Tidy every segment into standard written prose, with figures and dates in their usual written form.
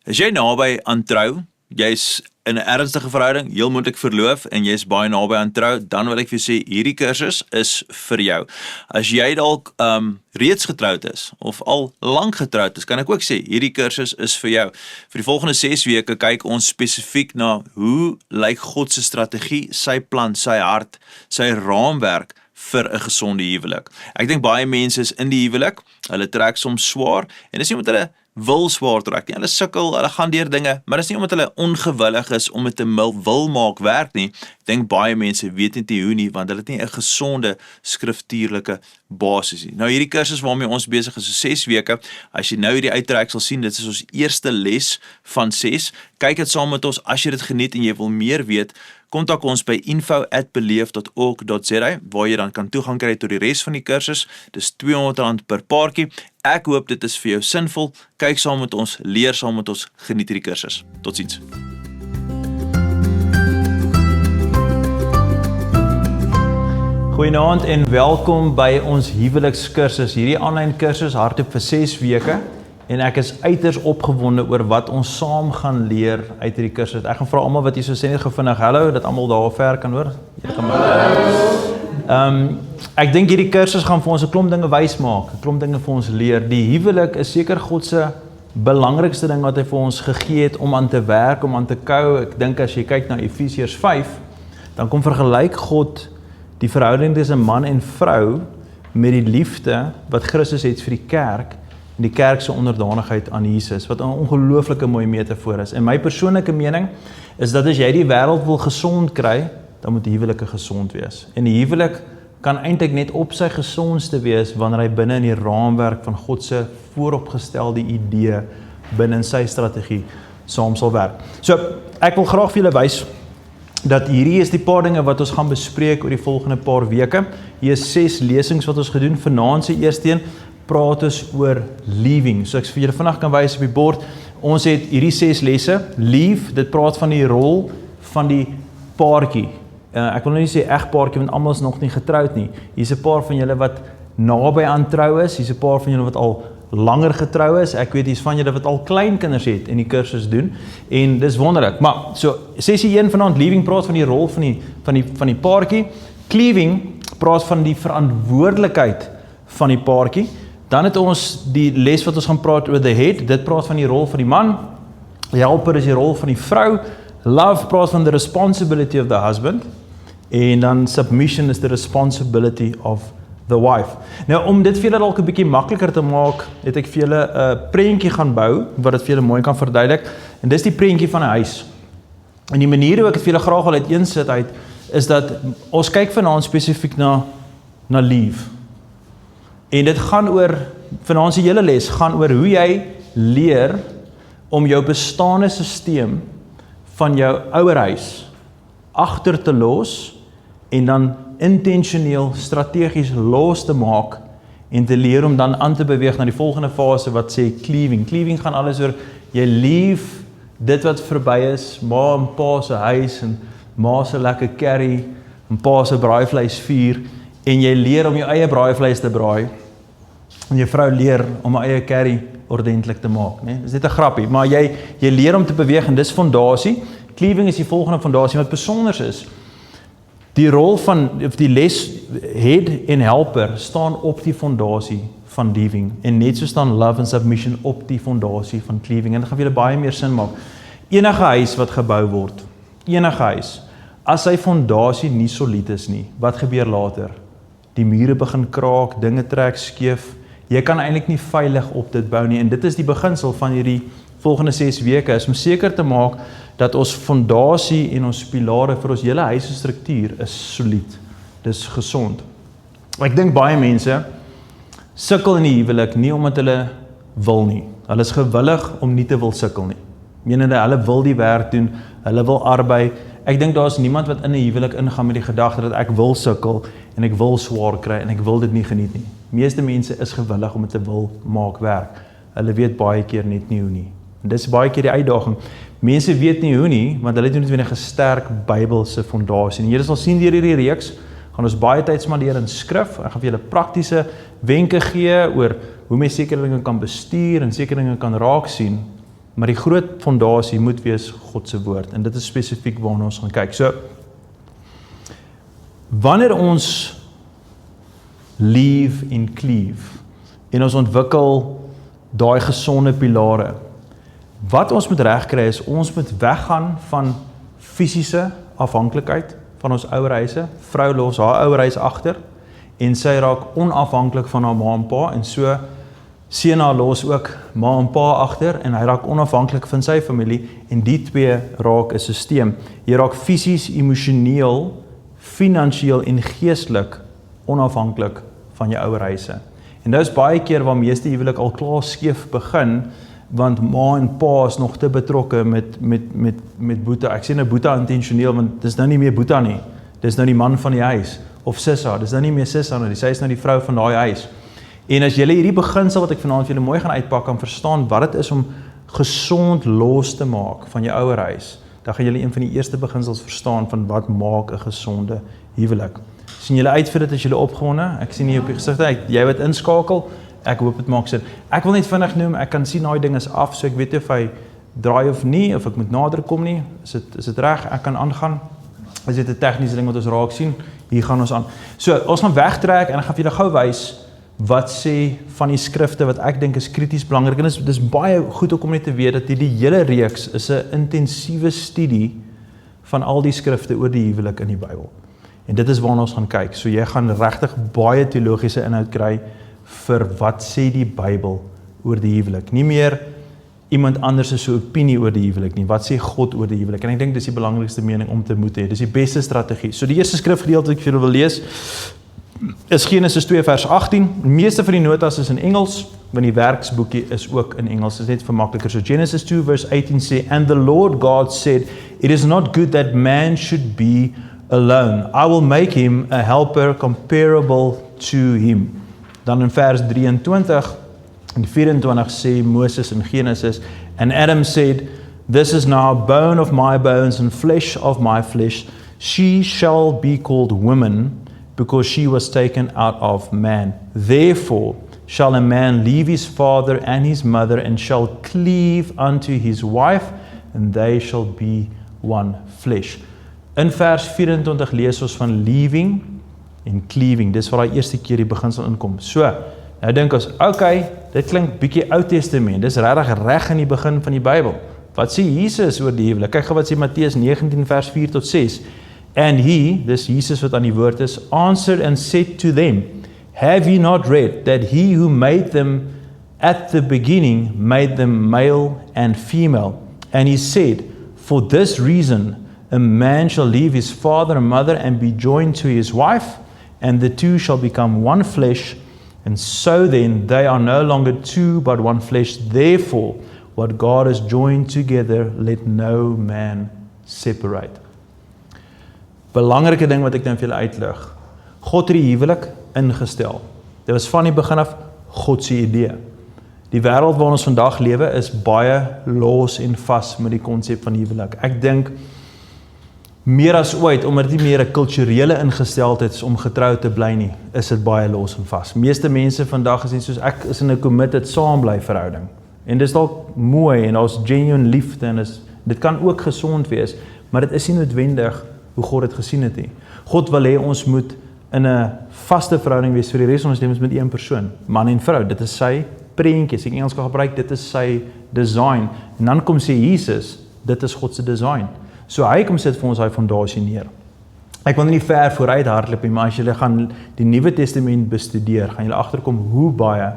Is jy naby aan trou? Jy's in 'n ernstige verhouding, heel moontlik verloof en jy's baie naby aan trou, dan wil ek vir jou sê hierdie kursus is vir jou. As jy dalk reeds getroud is of al lank getroud is, kan ek ook sê hierdie kursus is vir jou. Vir die volgende 6 weke kyk ons spesifiek na hoe lyk God se strategie, sy plan, sy hart, sy raamwerk vir 'n gesonde huwelik. Ek dink baie mense is in die huwelik, hulle trek soms swaar en dis nie omdat hulle wil swaar trek nie. Hulle sukkel, hulle gaan deur dinge, maar dis nie omdat hulle ongewillig is om dit te wil maak werk nie. Ek dink baie mense weet nie hoe nie, want hulle het nie 'n gesonde skriftuurlike basis nie. Nou hierdie kursus waarmee ons besig is, so 6 weke. As jy nou hierdie uittrek sal sien, dit is ons eerste les van 6. Kyk dit saam met ons as jy dit geniet en jy wil meer weet. Kontak ons by info@beleef.org.za waar jy dan kan toegang kry tot die res van die kursus. Dis R200 per paartjie. Ek hoop dit is vir jou sinvol. Kyk saam met ons, leer saam met ons, geniet hierdie kursus. Totsiens. Goeienaand en welkom by ons huwelikskursus. Hierdie aanlyn kursus hardloop vir 6 weke. En ek is uiters opgewonde oor wat ons saam gaan leer uit hierdie kursus. Ek gaan vra almal wat hier so sê net gevindig hallo, dat almal daar ver kan hoor. Ek dink hierdie kursus gaan vir ons 'n klomp dinge wys maak, 'n klomp dinge vir ons leer. Die huwelik is seker God se belangrikste ding wat hy vir ons gegee het om aan te werk, om aan te kou. Ek dink as jy kyk na Efesiërs 5, dan kom vergelyk God die verhouding tussen man en vrou met die liefde wat Christus het vir die kerk. En die kerk se onderdanigheid aan Jesus, wat 'n ongelooflike mooi metafoor is. En my persoonlike mening is dat as jy die wêreld wil gesond kry, dan moet die huwelik gesond wees. En die huwelik kan eintlik net op sy gesondste wees wanneer hy binne in die raamwerk van God se vooropgestelde idee, binne in sy strategie saam sal werk. So, ek wil graag vir julle wys dat hierdie is die paar dinge wat ons gaan bespreek oor die volgende paar weke. Hier is 6 lesings wat ons gedoen. Vanaand se eerste een praat ons oor leaving. So ek vir julle vandag kan wys op die bord. Ons het hierdie 6 lesse. Leave, dit praat van die rol van die paartjie. Ek wil nou nie sê egpaartjie, want almal is nog nie getroud nie. Hier's 'n paar van julle wat naby aan trou is. Hier's 'n paar van julle wat al langer getrou is. Ek weet hier's van julle wat al kleinkinders het en die kursus doen. En dis wonderlik. Maar so sessie 1 vanaand, leaving praat van die rol van die paartjie. Cleaving praat van die verantwoordelikheid van die paartjie. Dan het ons die les wat ons gaan praat oor the head, dit praat van die rol van die man. Die helper is die rol van die vrou. Love praat van the responsibility of the husband. En dan submission is the responsibility of the wife. Nou om dit vir julle dalk 'n bietjie makliker te maak, het ek vir julle 'n prentjie gaan bou wat dit vir julle mooi kan verduidelik. En dis die prentjie van 'n huis. En die manier hoe ek dit vir julle graag wil uiteensit is dat ons kyk vanaand spesifiek na leave. En dit gaan oor, vanaand se hele les, gaan oor hoe jy leer om jou bestaande stelsel van jou ouerhuis agter te los en dan intentioneel, strategies los te maak en te leer om dan aan te beweeg na die volgende fase wat sê cleaving. Cleaving gaan alles oor, jy leave dit wat verby is, ma en pa se huis en ma se lekker curry en pa se braaivleis vuur en jy leer om jou eie braaivleis te braai. En jou vrou leer om 'n eie curry ordentlik te maak, né? Dis net 'n grappie, maar jy leer om te beweeg en dis fondasie. Cleaving is die volgende fondasie wat besonder is. Die rol van die les head en helper staan op die fondasie van leaving en net so staan love and submission op die fondasie van cleaving en dit gaan vir julle baie meer sin maak. Enige huis wat gebou word, enige huis, as sy fondasie nie solied is nie, wat gebeur later? Die mure begin kraak, dinge trek skeef. Jy kan eintlik nie veilig op dit bou nie en dit is die beginsel van hierdie volgende 6 weke is om seker te maak dat ons fondasie en ons pilare vir ons hele huisstruktuur is solied. Dis gesond. Ek dink baie mense sukkel in die huwelik nie omdat hulle wil nie. Hulle is gewillig om nie te wil sukkel nie. Menende hulle wil die werk doen, hulle wil arbei. Ek dink daar is niemand wat in 'n huwelik ingaan met die gedagte dat ek wil sukkel en ek wil swaar kry en ek wil dit nie geniet nie. Meeste mense is gewillig om dit te wil maak werk. Hulle weet baie keer net nie hoe nie. En dis baie keer die uitdaging. Mense weet nie hoe nie, want hulle het nie noodwendig 'n sterk Bybelse fondasie. En julle sal sien deur hierdie reeks, gaan ons baie tyd spandeer in skrif. Ek gaan vir julle praktiese wenke gee oor hoe mens sekere dinge kan bestuur en sekere dinge kan raak sien. Maar die groot fondasie moet wees God se woord. En dit is spesifiek waarna ons gaan kyk. So, wanneer ons leef en cleave, en ons ontwikkel daai gesonde pilare, wat ons moet regkry is, ons moet weggaan van fisiese afhanklikheid van ons ouerhuise. Vrou los haar ouerhuis agter, en sy raak onafhanklik van haar ma en pa, en so seun haar los ook ma en pa agter, en hy raak onafhanklik van sy familie, en die twee raak 'n sisteem. Jy raak fisies, emosioneel, finansiëel en geestelik onafhanklik van jou ouerhuise. En dit is baie keer waar meeste huwelik al klaar skeef begin, want ma en pa is nog te betrokke met Boeta. Ek sê nou Boeta intentioneel, want dis nou nie meer Boeta nie. Dis nou die man van die huis, of Sissa, dis nou nie meer Sissa nie, sy is nou die vrou van daai huis. En as julle hierdie beginsel wat ek vanaand vir julle mooi gaan uitpak, kan verstaan wat dit is om gesond los te maak van jou ouerhuis, dan gaan julle een van die eerste beginsels verstaan van wat maak 'n gesonde huwelik. Sien julle uit vir dit as julle opgewonde? Ek sien nie op die gesigte, jy wat inskakel, ek hoop dit maak sin. Ek wil net vinnig noem, ek kan sien daai ding is af, so ek weet of hy draai of nie, of ek moet nader kom nie. Is dit reg? Ek kan aangaan. Is dit 'n tegniese ding wat ons raak sien? Hier gaan ons aan. So, ons gaan wegtrek en ek gaan vir julle gou wys wat sê van die skrifte wat ek dink is krities belangrik. En dis baie goed om net te weet dat die hele reeks is 'n intensiewe studie van al die skrifte oor die huwelik in die Bybel. En dit is waarna ons gaan kyk. So jy gaan regtig baie teologiese inhoud kry vir wat sê die Bybel oor die huwelik. Nie meer iemand anders se opinie oor die huwelik nie. Wat sê God oor die huwelik? En ek dink dis die belangrikste mening om te moet hê. Dis die beste strategie. So die eerste skrifgedeelte wat ek vir julle wil lees is Genesis 2 vers 18. Die meeste van die notas is in Engels, want die werksboekie is ook in Engels. Dit is net vir makliker. So Genesis 2 verse 18 sê, "And the Lord God said, it is not good that man should be alone. I will make him a helper comparable to him." Dan in vers 23 en 24 sê Moses in Genesis, "And Adam said, this is now bone of my bones and flesh of my flesh. She shall be called woman, because she was taken out of man. Therefore shall a man leave his father and his mother, and shall cleave unto his wife, and they shall be one flesh." In vers 24 lees ons van leaving en cleaving. Dis waar daai eerste keer die beginsel inkom. So, nou dink ons, okay, dit klink bietjie Ou Testament. Dis regtig reg in die begin van die Bybel. Wat sê Jesus oor die huwelik? Kyk gou wat sê Matteus 19 vers 4 tot 6. "And he," dis Jesus wat aan die woord is, "answered and said to them, Have ye not read that he who made them at the beginning made them male and female? And he said, For this reason a man shall leave his father and mother and be joined to his wife, and the two shall become one flesh. And so then they are no longer two but one flesh. Therefore what God has joined together, let no man separate." Belangrike ding wat ek dan vir julle uitlig. God het die huwelik ingestel. Dit was van die begin af God se idee. Die wêreld waarin ons vandag lewe is baie los en vas met die konsep van huwelik. Ek dink meer as ooit, omdat dit nie meer 'n kulturele ingesteldheid is om getrou te bly nie, is dit baie los en vas. Meeste mense vandag is net soos ek is in 'n committed saambly verhouding. En dis dalk mooi en daar's genuine liefde en dit kan ook gesond wees, maar dit is nie noodwendig hoe God dit gesien het nie. God wil hê ons moet in 'n vaste verhouding wees vir die res van ons lewens met een persoon, man en vrou. Dit is sy prentjie, as ek Engels kan gebruik, dit is sy design. En dan kom sê Jesus, dit is God se design. So hy kom sit vir ons hy fondasie neer. Ek wil nie ver vooruit hardloop nie, maar as julle gaan die Nuwe Testament bestudeer, gaan julle agterkom hoe baie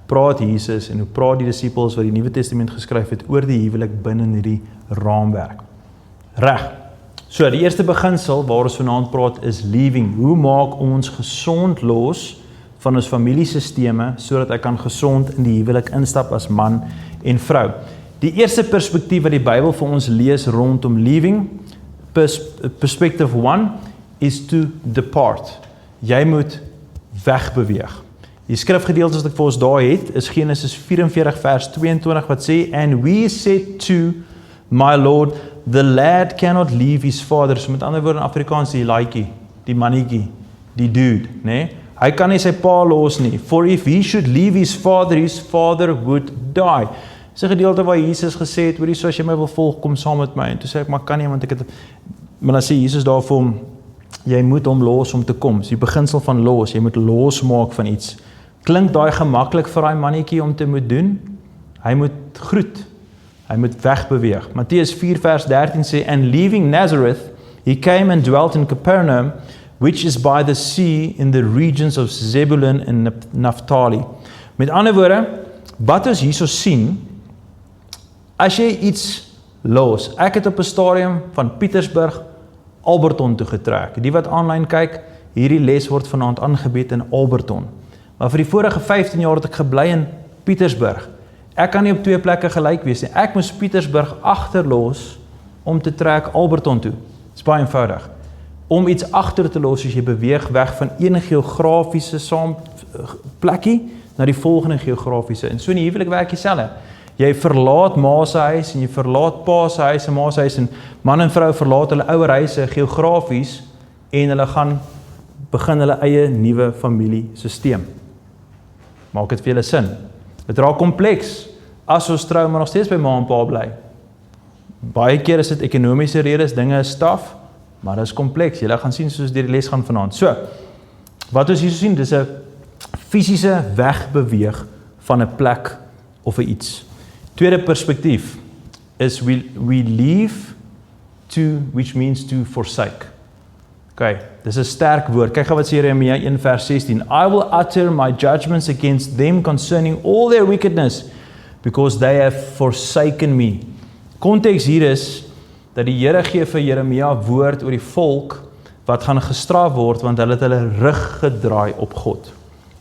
praat Jesus en hoe praat die disippels wat die Nuwe Testament geskryf het oor die huwelik binne hierdie raamwerk. Reg. So die eerste beginsel waar ons vanaand praat is leaving. Hoe maak ons gesond los van ons familiesisteme sodat ek kan gesond in die huwelik instap as man en vrou? Die eerste perspektief wat die Bybel vir ons lees rondom leaving, perspective 1 is to depart. Jy moet wegbeweeg. Die skrifgedeeltes wat ek vir ons daar het, is Genesis 44 vers 22 wat sê, "And we said to my Lord, the lad cannot leave his father." So met ander woorde in Afrikaans die laaitjie, die mannetjie, die dude, né? Hy kan nie sy pa los nie. "For if he should leave his father would die." Dis 'n gedeelte waar Jesus gesê het, hoorie, so as jy my wil volg, kom saam met my. En toe sê ek, maar kan nie, want ek het, maar dan sê Jesus daar vir hom, jy moet hom los om te kom. Dis die beginsel van los, jy moet losmaak van iets. Klink daai gemaklik vir daai mannetjie om te moet doen? Hy moet groet. Hy moet wegbeweeg. Matteus 4 vers 13 sê, and leaving Nazareth, he came and dwelt in Capernaum, which is by the sea in the regions of Zebulun and Naphtali. Met ander woorde, wat ons hierso sien, as jy iets los, ek het op 'n stadium van Pietersburg, Alberton toe getrek. Die wat aanlyn kyk, hierdie les word vanaand aangebied in Alberton. Maar vir die vorige 15 jaar het ek gebly in Pietersburg. Ek kan nie op twee plekke gelyk wees nie. Ek moes Pietersburg agterlos om te trek Alberton toe. Dit is baie eenvoudig. Om iets agter te los as jy beweeg weg van een geografiese plekkie na die volgende geografiese. En so in die huwelik werk dieselfde. Jy verlaat ma se huis en jy verlaat pa se huis en ma se huis en man en vrou verlaat hulle ouer huise geografies en hulle begin hulle eie nuwe familiesisteem. Maak dit vir julle sin? Dit raak kompleks as ons trou maar nog steeds by ma en pa bly. Baie keer is dit ekonomiese redes, dinge is staf, maar dit is kompleks. Julle gaan sien soos deur die les gaan vanaand. So, wat ons hier sien, dis 'n fisiese wegbeweeg van 'n plek of 'n iets. Tweede perspektief is we leave to, which means to forsake. Okay, dis 'n sterk woord. Kyk gou wat sê Jeremia 1 vers 16. I will utter my judgments against them concerning all their wickedness, because they have forsaken me. Konteks hier is dat die Here gee vir Jeremia woord oor die volk wat gaan gestraf word want hulle het hulle rug gedraai op God.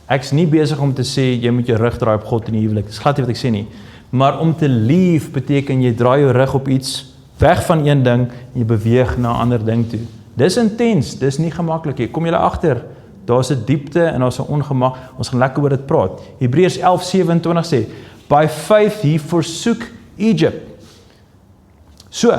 Ek's nie besig om te sê jy moet jou rug draai op God in die huwelik. Dis glad nie wat ek sê nie. Maar om te leave beteken jy draai jou rug op iets weg van een ding en jy beweeg na 'n ander ding toe. Dis intens, dis nie gemaklik nie. Kom julle agter, daar's 'n diepte en daar's 'n ongemak. Ons gaan lekker oor dit praat. Hebreërs 11:27 sê, by faith he forsook Egypt. So,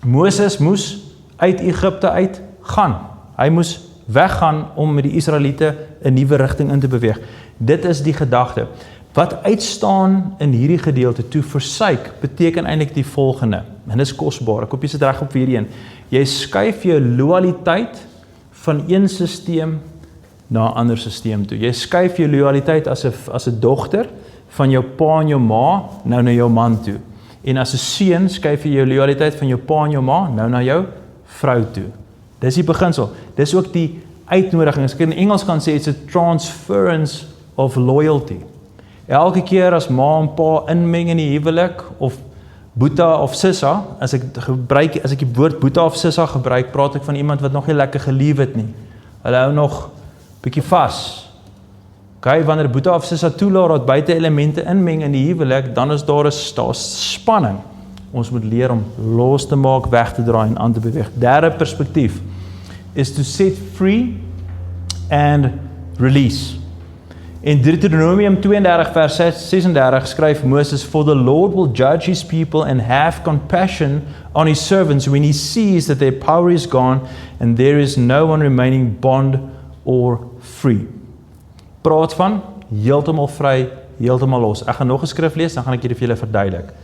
Moses moes uit Egipte uit gaan. Hy moes weggaan om met die Israeliete 'n nuwe rigting in te beweeg. Dit is die gedagte. Wat uitstaan in hierdie gedeelte, to forsake, beteken eintlik die volgende. En dit is kosbaar. Ek hoop jy sit reg op vir hierdie een. Jy skuif jou loyaliteit van een stelsel na 'n ander stelsel toe. Jy skuif jou loyaliteit as 'n dogter van jou pa en jou ma nou na jou man toe. En as 'n seun skuif jy jou loyaliteit van jou pa en jou ma nou na jou vrou toe. Dis die beginsel. Dis ook die uitnodiging. As ek in Engels kan sê, it's a transference of loyalty. Elke keer as ma en pa inmeng in die huwelik of boeta of sissa, as ek die woord boeta of sissa gebruik, praat ek van iemand wat nog nie lekker gelief het nie. Hulle hou nog bietjie vas. Okay, wanneer boeta of sissa toelaat dat buite elemente inmeng in die huwelik, dan is daar spanning. Ons moet leer om los te maak, weg te draai en aan te beweeg. Derde perspektief is to set free and release. In Deuteronomium 32 vers 36 skryf Moses, for the Lord will judge his people and have compassion on his servants when he sees that their power is gone and there is no one remaining bond or free. Praat van heeltemal vry, heeltemal los. Ek gaan nog 'n skrif lees, dan gaan ek dit vir julle verduidelik.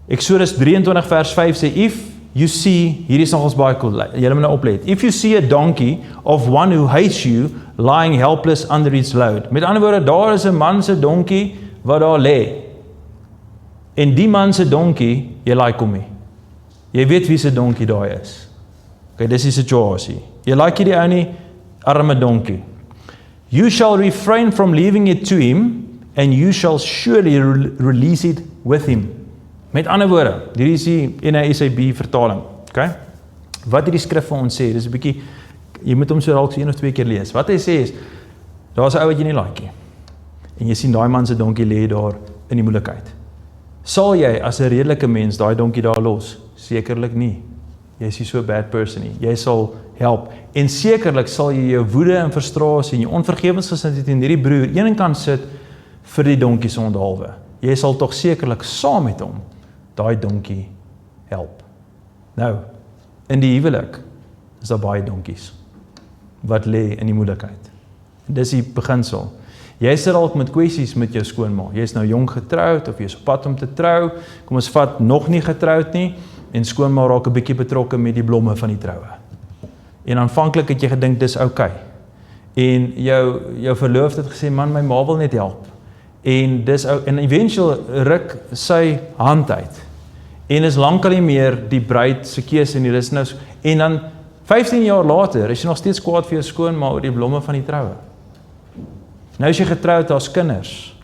Exodus 23 vers 5 sê, if you see, hier is nogals baie cool, julle moet nou oplet. If you see a donkey of one who hates you, lying helpless under its load. Met ander woorde, daar is 'n man se donkie wat daar lê. En die man se donkie, jy like hom nie. Jy weet wie se donkie daai is. Okay, dis die situasie. Jy like die ou nie, arme donkie. You shall refrain from leaving it to him, and you shall surely release it with him. Met ander woorde, hierdie is die NASB vertaling, okay? Wat hierdie skrif vir ons sê, dis 'n bietjie, jy moet hom so dalk so 1 of 2 keer lees. Wat hy sê is, daar's 'n ou wat jy nie like nie. En jy sien daai man se donkie lê daar in die moeilikheid. Sal jy as 'n redelike mens daai donkie daar los? Sekerlik nie. Jy is nie so 'n bad person nie. Jy sal help. En sekerlik sal jy jou woede en frustrasie en jou onvergewensgesindheid in hierdie broer een kant sit vir die donkie se onthaalwe. Jy sal tog sekerlik saam met hom daai donkie help. Nou, in die huwelik is daar baie donkies wat lê in die moeilikheid. Dis die beginsel. Jy sit dalk met kwessies met jou skoonma. Jy is nou jong getroud of jy is op pad om te trou. Kom ons vat nog nie getroud nie en skoonma raak 'n bietjie betrokke met die blomme van die troue. En aanvanklik het jy gedink dis oukei. En jou verloofde het gesê, man, my ma wil net help. En eventueel ruk sy hand uit. En is lankal nie meer die bruid se keuse nie, dis nou, en dan 15 jaar later is jy nog steeds kwaad vir jou skoonma oor die blomme van die troue. Nou is jy getroud, daar's kinders,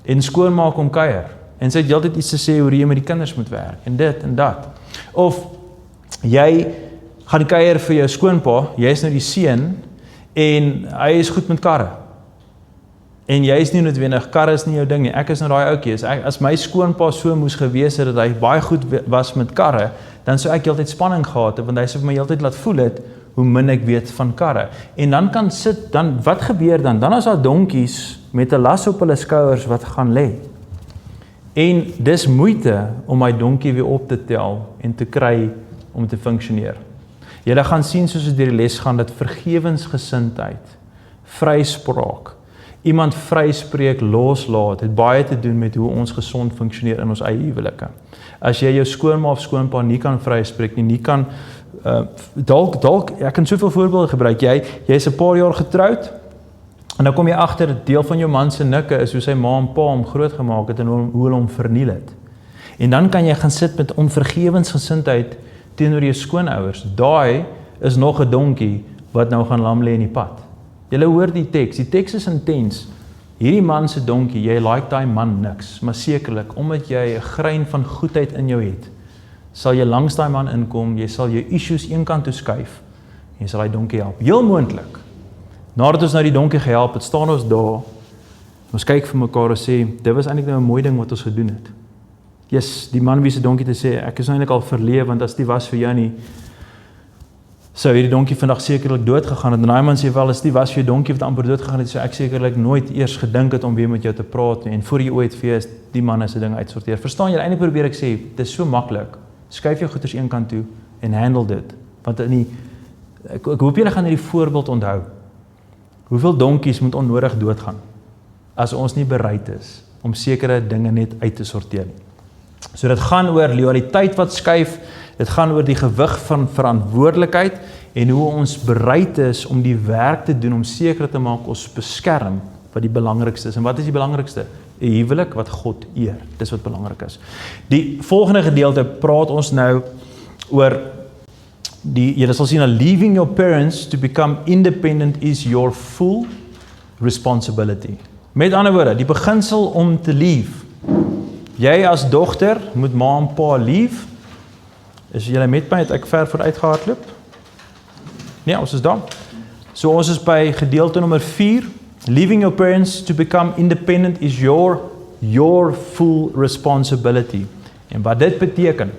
en skoonma kom kuier, en sy het heeltyd iets te sê hoe jy met die kinders moet werk, en dit en dat. Of jy gaan kuier vir jou skoonpa, jy is nou die seun, en hy is goed met karre. En jy is nie noodwendig, karre is nie jou ding nie, ek is nou daai ouetjie, as my skoonpa so moes gewees het, dat hy baie goed was met karre, dan sou ek heeltyd spanning gehad het, want hy sou my heeltyd laat voel het, hoe min ek weet van karre. En dan wat gebeur dan? Dan is daar donkies met 'n las op hulle skouers wat gaan lê. En dis moeite om my donkie weer op te tel en te kry om te funksioneer. Julle gaan sien soos ons deur die les gaan, dat vergewensgesindheid, vryspraak, iemand vryspreek, loslaat, het baie te doen met hoe ons gesond funksioneer in ons eie huwelike. As jy jou skoonma of skoonpa nie kan vryspreek nie kan dalk ek kan soveel voorbeelde gebruik. Jy is 'n paar jaar getroud en dan kom jy agter deel van jou man se nikke is hoe sy ma en pa hom groot gemaak het en hoe hulle hom verniel het. En dan kan jy gaan sit met onvergewensgesindheid teenoor jou skoonouers. Daai is nog 'n donkie wat nou gaan lam lê in die pad. Julle hoor die teks is intens. Hierdie man se donkie, jy like daai man niks, maar sekerlik omdat jy 'n grein van goedheid in jou het, sal jy langs daai man inkom, jy sal jou issues een kant toe skuif, en jy sal daai donkie help. Heel moontlik. Nadat ons nou die donkie gehelp het, staan ons daar, ons kyk vir mekaar en sê, dit was eintlik nou 'n mooi ding wat ons gedoen het. Yes, die man wie se donkie te sê, ek is eintlik al verleef, want as die was vir jou nie, sou hierdie donkie vandag sekerlik dood gegaan het. En daai man sê wel, as die was vir jou donkie wat amper dood gegaan het, sou ek sekerlik nooit eers gedink het om weer met jou te praat nie, en voor jy ooit vir die man se ding uitsorteer. Verstaan jy, eintlik probeer ek sê, dit is so maklik. Skuif jou goeders een kant toe en handle dit. Want ek hoop julle gaan hierdie voorbeeld onthou. Hoeveel donkies moet onnodig doodgaan as ons nie bereid is om sekere dinge net uit te sorteer nie. So dit gaan oor loyaliteit wat skuif, dit gaan oor die gewig van verantwoordelikheid en hoe ons bereid is om die werk te doen om seker te maak ons beskerm wat die belangrikste is. En wat is die belangrikste? 'n Huwelik wat God eer. Dis wat belangrik is. Die volgende gedeelte praat ons nou oor julle sal sien, leaving your parents to become independent is your full responsibility. Met ander woorde, die beginsel om te leave. Jy as dogter moet ma en pa leave. Is julle met my, het ek ver vooruit gehardloop? Nee, ons is daar. So ons is by gedeelte nommer 4. Leaving your parents to become independent is your full responsibility. En wat dit beteken,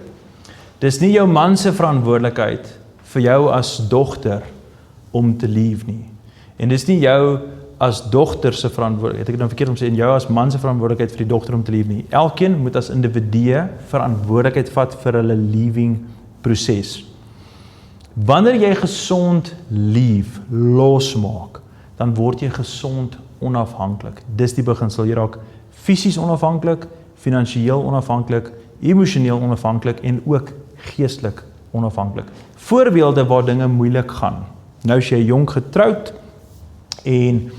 dis nie jou man se verantwoordelikheid vir jou as dogter om te leave nie. En dis nie jou as dogter se verantwoordelikheid, ek het nou verkeerd om te sê, en jou as man se verantwoordelikheid vir die dogter om te leave nie. Elkeen moet as individue verantwoordelikheid vat vir hulle leaving proses. Wanneer jy gesond leave, losmaak, dan word jy gesond onafhanklik. Dis die beginsel. Jy raak fisies onafhanklik, finansiëel onafhanklik, emosioneel onafhanklik en ook geestelik onafhanklik. Voorbeelde waar dinge moeilik gaan. Nou is jy jong getroud en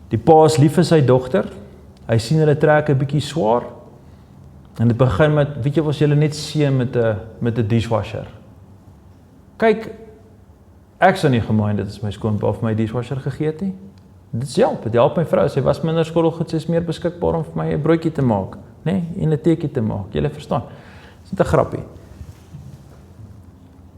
die pa is lief vir sy dogter. Hy sien hulle trek 'n bietjie swaar. En dit begin met, weet jy, was julle net seën met 'n dishwasher. Kyk, ek sou nie gemind dit as my skoonpa vir my dishwasher gegee het nie. Dit help my vrou. Sy was minder skottelgoed, sy is meer beskikbaar om vir my 'n broodjie te maak, nê, en 'n teetjie te maak. Julle verstaan. Dis net 'n grappie.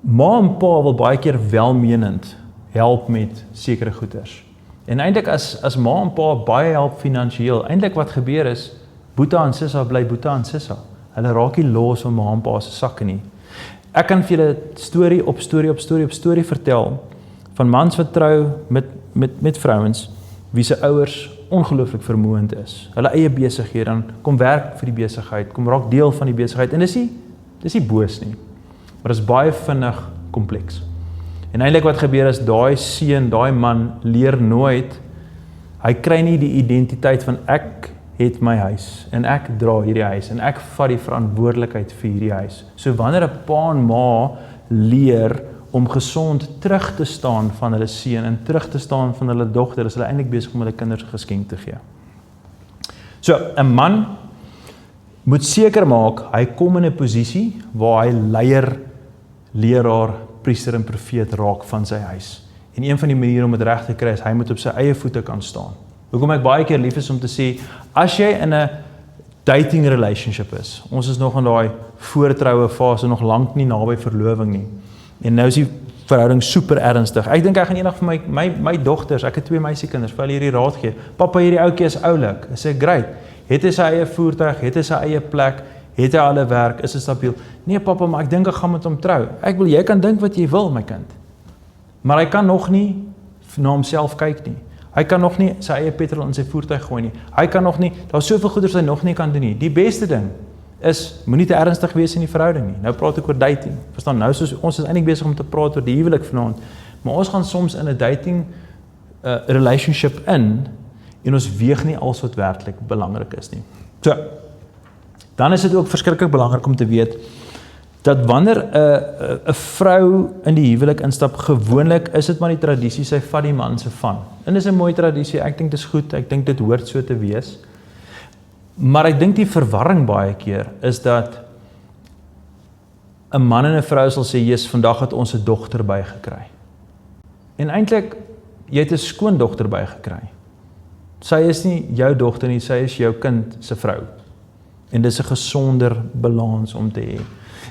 Ma en pa wil baie keer welmenend help met sekere goeders. En eintlik as ma en pa baie help finansiëel, eintlik wat gebeur is, Boeta en Sissa bly Boeta en Sissa. Hulle raak nie los van ma en pa se sakke nie. Ek kan vir julle storie op storie vertel van mans wat trou met vrouens wie se ouers ongelooflik vermoënd is. Hulle eie besighede, dan kom werk vir die besigheid, kom raak deel van die besigheid en dis nie boos nie. Maar dis baie vinnig kompleks. En eintlik wat gebeur is daai seun, daai man leer nooit Hy kry nie die identiteit van ek het my huis en ek dra hierdie huis en ek vat die verantwoordelikheid vir hierdie huis. So wanneer 'n pa en ma leer om gesond terug te staan van hulle seun en terug te staan van hulle dogter, is hulle eintlik besig om hulle kinders 'n geskenk te gee. So 'n man moet seker maak hy kom in 'n posisie waar hy leier, leraar, priester en profeet raak van sy huis. En een van die maniere om dit reg te kry is hy moet op sy eie voete kan staan. Hoekom ek baie keer lief is om te sê, as jy in 'n dating relationship is, ons is nog in daai voortroue fase, nog lank nie naby verloving nie. En nou is die verhouding super ernstig. Ek dink ek gaan eendag vir my dogters, ek het 2 meisiekinders, vir hulle hierdie raad gee. Pappa, hierdie ouetjie is oulik. Ek sê, great. Het hy sy eie voertuig, het hy sy eie plek, het hy alle werk, is hy stabiel? Nee pappa, maar ek dink ek gaan met hom trou. Ek wil, jy kan dink wat jy wil, my kind. Maar hy kan nog nie na homself kyk nie. Hy kan nog nie sy eie petrol in sy voertuig gooi nie. Hy kan nog nie, daar is soveel goeders hy nog nie kan doen nie. Die beste ding is, moenie te ernstig wees in die verhouding nie. Nou praat ek oor dating. Verstaan, nou soos ons is eintlik besig om te praat oor die huwelik vanaand, maar ons gaan soms in 'n dating relationship in, en ons weeg nie als wat werklik belangrik is nie. So, dan is dit ook verskriklik belangrik om te weet, dat wanneer 'n vrou in die huwelik instap, gewoonlik is dit maar die tradisie, sy vat die man se van. En dis 'n mooi tradisie, ek dink dis goed, ek dink dit hoort so te wees. Maar ek dink die verwarring baie keer is dat 'n man en 'n vrou sal sê, "Jesus, vandag het ons 'n dogter bygekry." En eintlik, jy het 'n skoondogter bygekry. Sy is nie jou dogter nie, sy is jou kind se vrou. En dis 'n gesonder balans om te hê.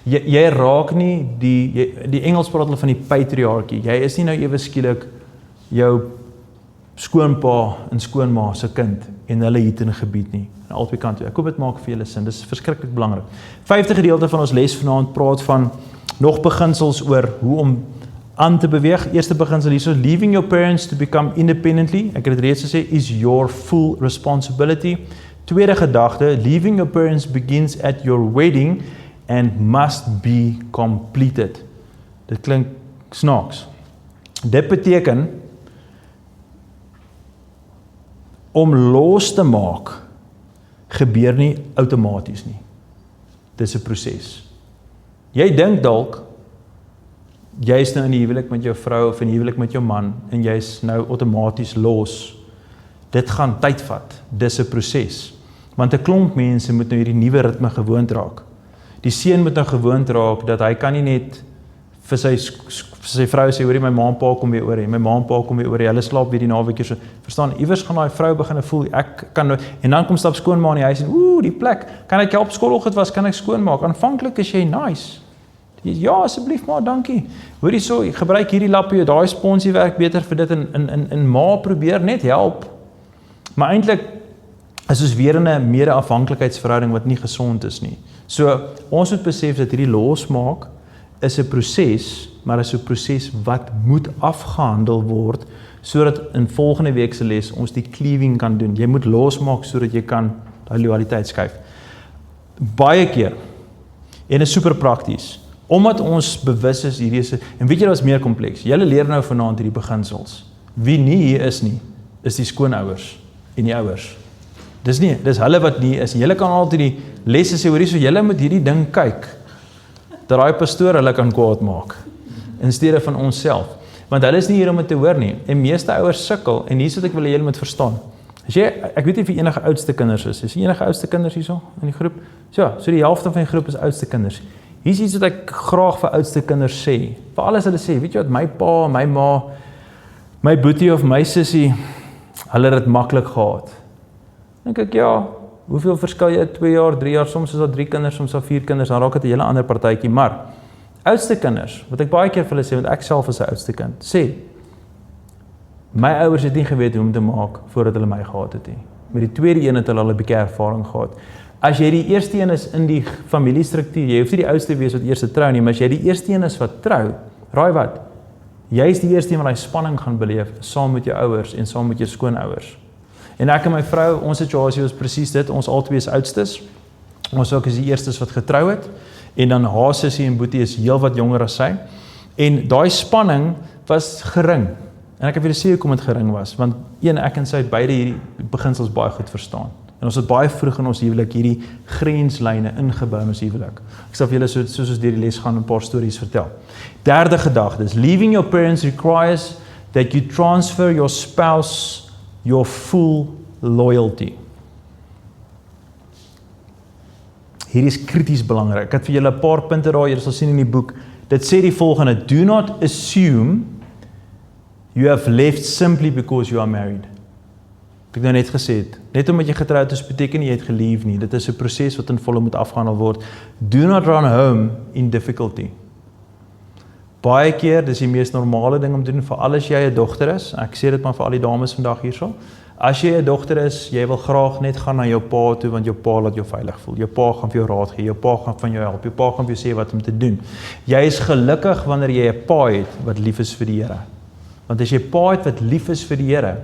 Jy raak nie die Engels praat hulle van die patriargie. Jy is nie nou ewe skielik jou skoonpa en skoonma se kind en hulle het in 'n gebied nie. Aan albei kante. Ek hoop dit maak vir julle sin. Dis verskriklik belangrik. 5de gedeelte van ons les vanaand praat van nog beginsels oor hoe om aan te beweeg. Eerste beginsel hierso, leaving your parents to become independently. Ek het dit reeds gesê, is your full responsibility. Tweede gedagte, leaving your parents begins at your wedding and must be completed. Dit klink snaaks. Dit beteken om los te maak gebeur nie outomaties nie. Dis 'n proses. Jy dink dalk jy is nou in die huwelik met jou vrou of in die huwelik met jou man en jy's nou outomaties los. Dit gaan tyd vat. Dis 'n proses. Want 'n klomp mense moet nou hierdie nuwe ritme gewoond raak. Die seun moet nou gewoond raak dat hy kan nie net vir sy vrou sê, hoorie, my ma en pa kom weer oor, my ma en pa kom weer oor, hulle slaap weer die naweek so. Verstaan, iewers gaan daai vrou begin voel, ek kan nou, en dan kom stap skoonma in die huis en die plek, kan ek help skoologgend was, kan ek skoonmaak. Aanvanklik is jy nice. Ja, asseblief maar, dankie. Hoorie so, gebruik hierdie lappie, daai sponsie werk beter vir dit en ma probeer net help. Maar eintlik is ons weer in 'n mede-afhanklikheidsverhouding wat nie gesond is nie. So, ons moet besef dat hierdie losmaak is 'n proses, maar is 'n proses wat moet afgehandel word, sodat in volgende week se les ons die cleaving kan doen. Jy moet losmaak sodat jy kan daai loyaliteit skuif. Baie keer, en is super prakties, omdat ons bewus is hierdie is, en weet jy wat is meer kompleks, julle leer nou vanaand hierdie beginsels. Wie nie hier is nie, is die skoonouers en die ouers. Dis hulle wat nie is. Julle kan altyd die lesse sê, hoorie, so julle moet hierdie ding kyk, dat daai pastoor hulle kan kwaad maak, in steede van ons self. Want hulle is nie hier om dit te hoor nie, en meeste ouers sukkel, en hier is wat ek wil hê julle moet verstaan. As jy, ek weet nie of jy enige oudste kinders is jy enige oudste kinders hierso in die groep? So die helfte van die groep is oudste kinders. Hier is iets wat ek graag vir oudste kinders sê, vir alles hulle sê, weet jy wat, my pa, my ma, my boetie of my sussie, hulle het dit maklik gehad. Dink ek, ja, hoeveel verskil jy, 2 jaar, 3 jaar, soms is daar 3 kinders, soms daar 4 kinders, dan raak het 'n hele ander partytjie, maar, oudste kinders, wat ek baie keer vir hulle sê, want ek self is 'n oudste kind, sê, my ouers het nie geweet hoe om te maak, voordat hulle my gehad het nie. Met die tweede een het hulle al 'n bietjie ervaring gehad. As jy die eerste een is in die familiestruktuur, jy hoef nie die oudste wees wat eers trou nie, maar as jy die eerste een is wat trou, raai wat, jy is die eerste een wat die spanning gaan beleef, saam met jou ouers en saam met jou skoonouers. En ek en my vrou, ons situasie was presies dit, ons albei is oudstes, ons ook is die eerstes wat getrou het, en dan haar sussie en boetie is heel wat jonger as sy, en daai spanning was gering, En ek het vir julle sê hoekom dit gering was, want ek en sy het beide hierdie beginsels baie goed verstaan. En ons het baie vroeg in ons huwelik hierdie grenslyne ingebou in ons huwelik. Ek sal vir julle soos ons deur die les gaan 'n paar stories vertel. Derde gedagte is, leaving your parents requires that you transfer your spouse your full loyalty. Hier is krities belangrik. Ek het vir julle 'n paar punte daar, julle sal sien in die boek. Dit sê die volgende: do not assume you have left simply because you are married. Ek het nou net gesê het, net omdat jy getroud is, beteken nie jy het geleef nie. Dit is 'n proses wat in volle moet afgehandel word. Do not run home in difficulty. Baie keer, dis die mees normale ding om te doen, veral as jy 'n dogter is. Ek sê dit maar vir al die dames vandag hierso. As jy 'n dogter is, jy wil graag net gaan na jou pa toe, want jou pa laat jou veilig voel. Jou pa gaan vir jou raad gee, jou pa gaan van jou help, jou pa gaan vir jou sê wat om te doen. Jy is gelukkig wanneer jy 'n pa het wat lief is vir die Here. Want as jy 'n pa het wat lief is vir die Here,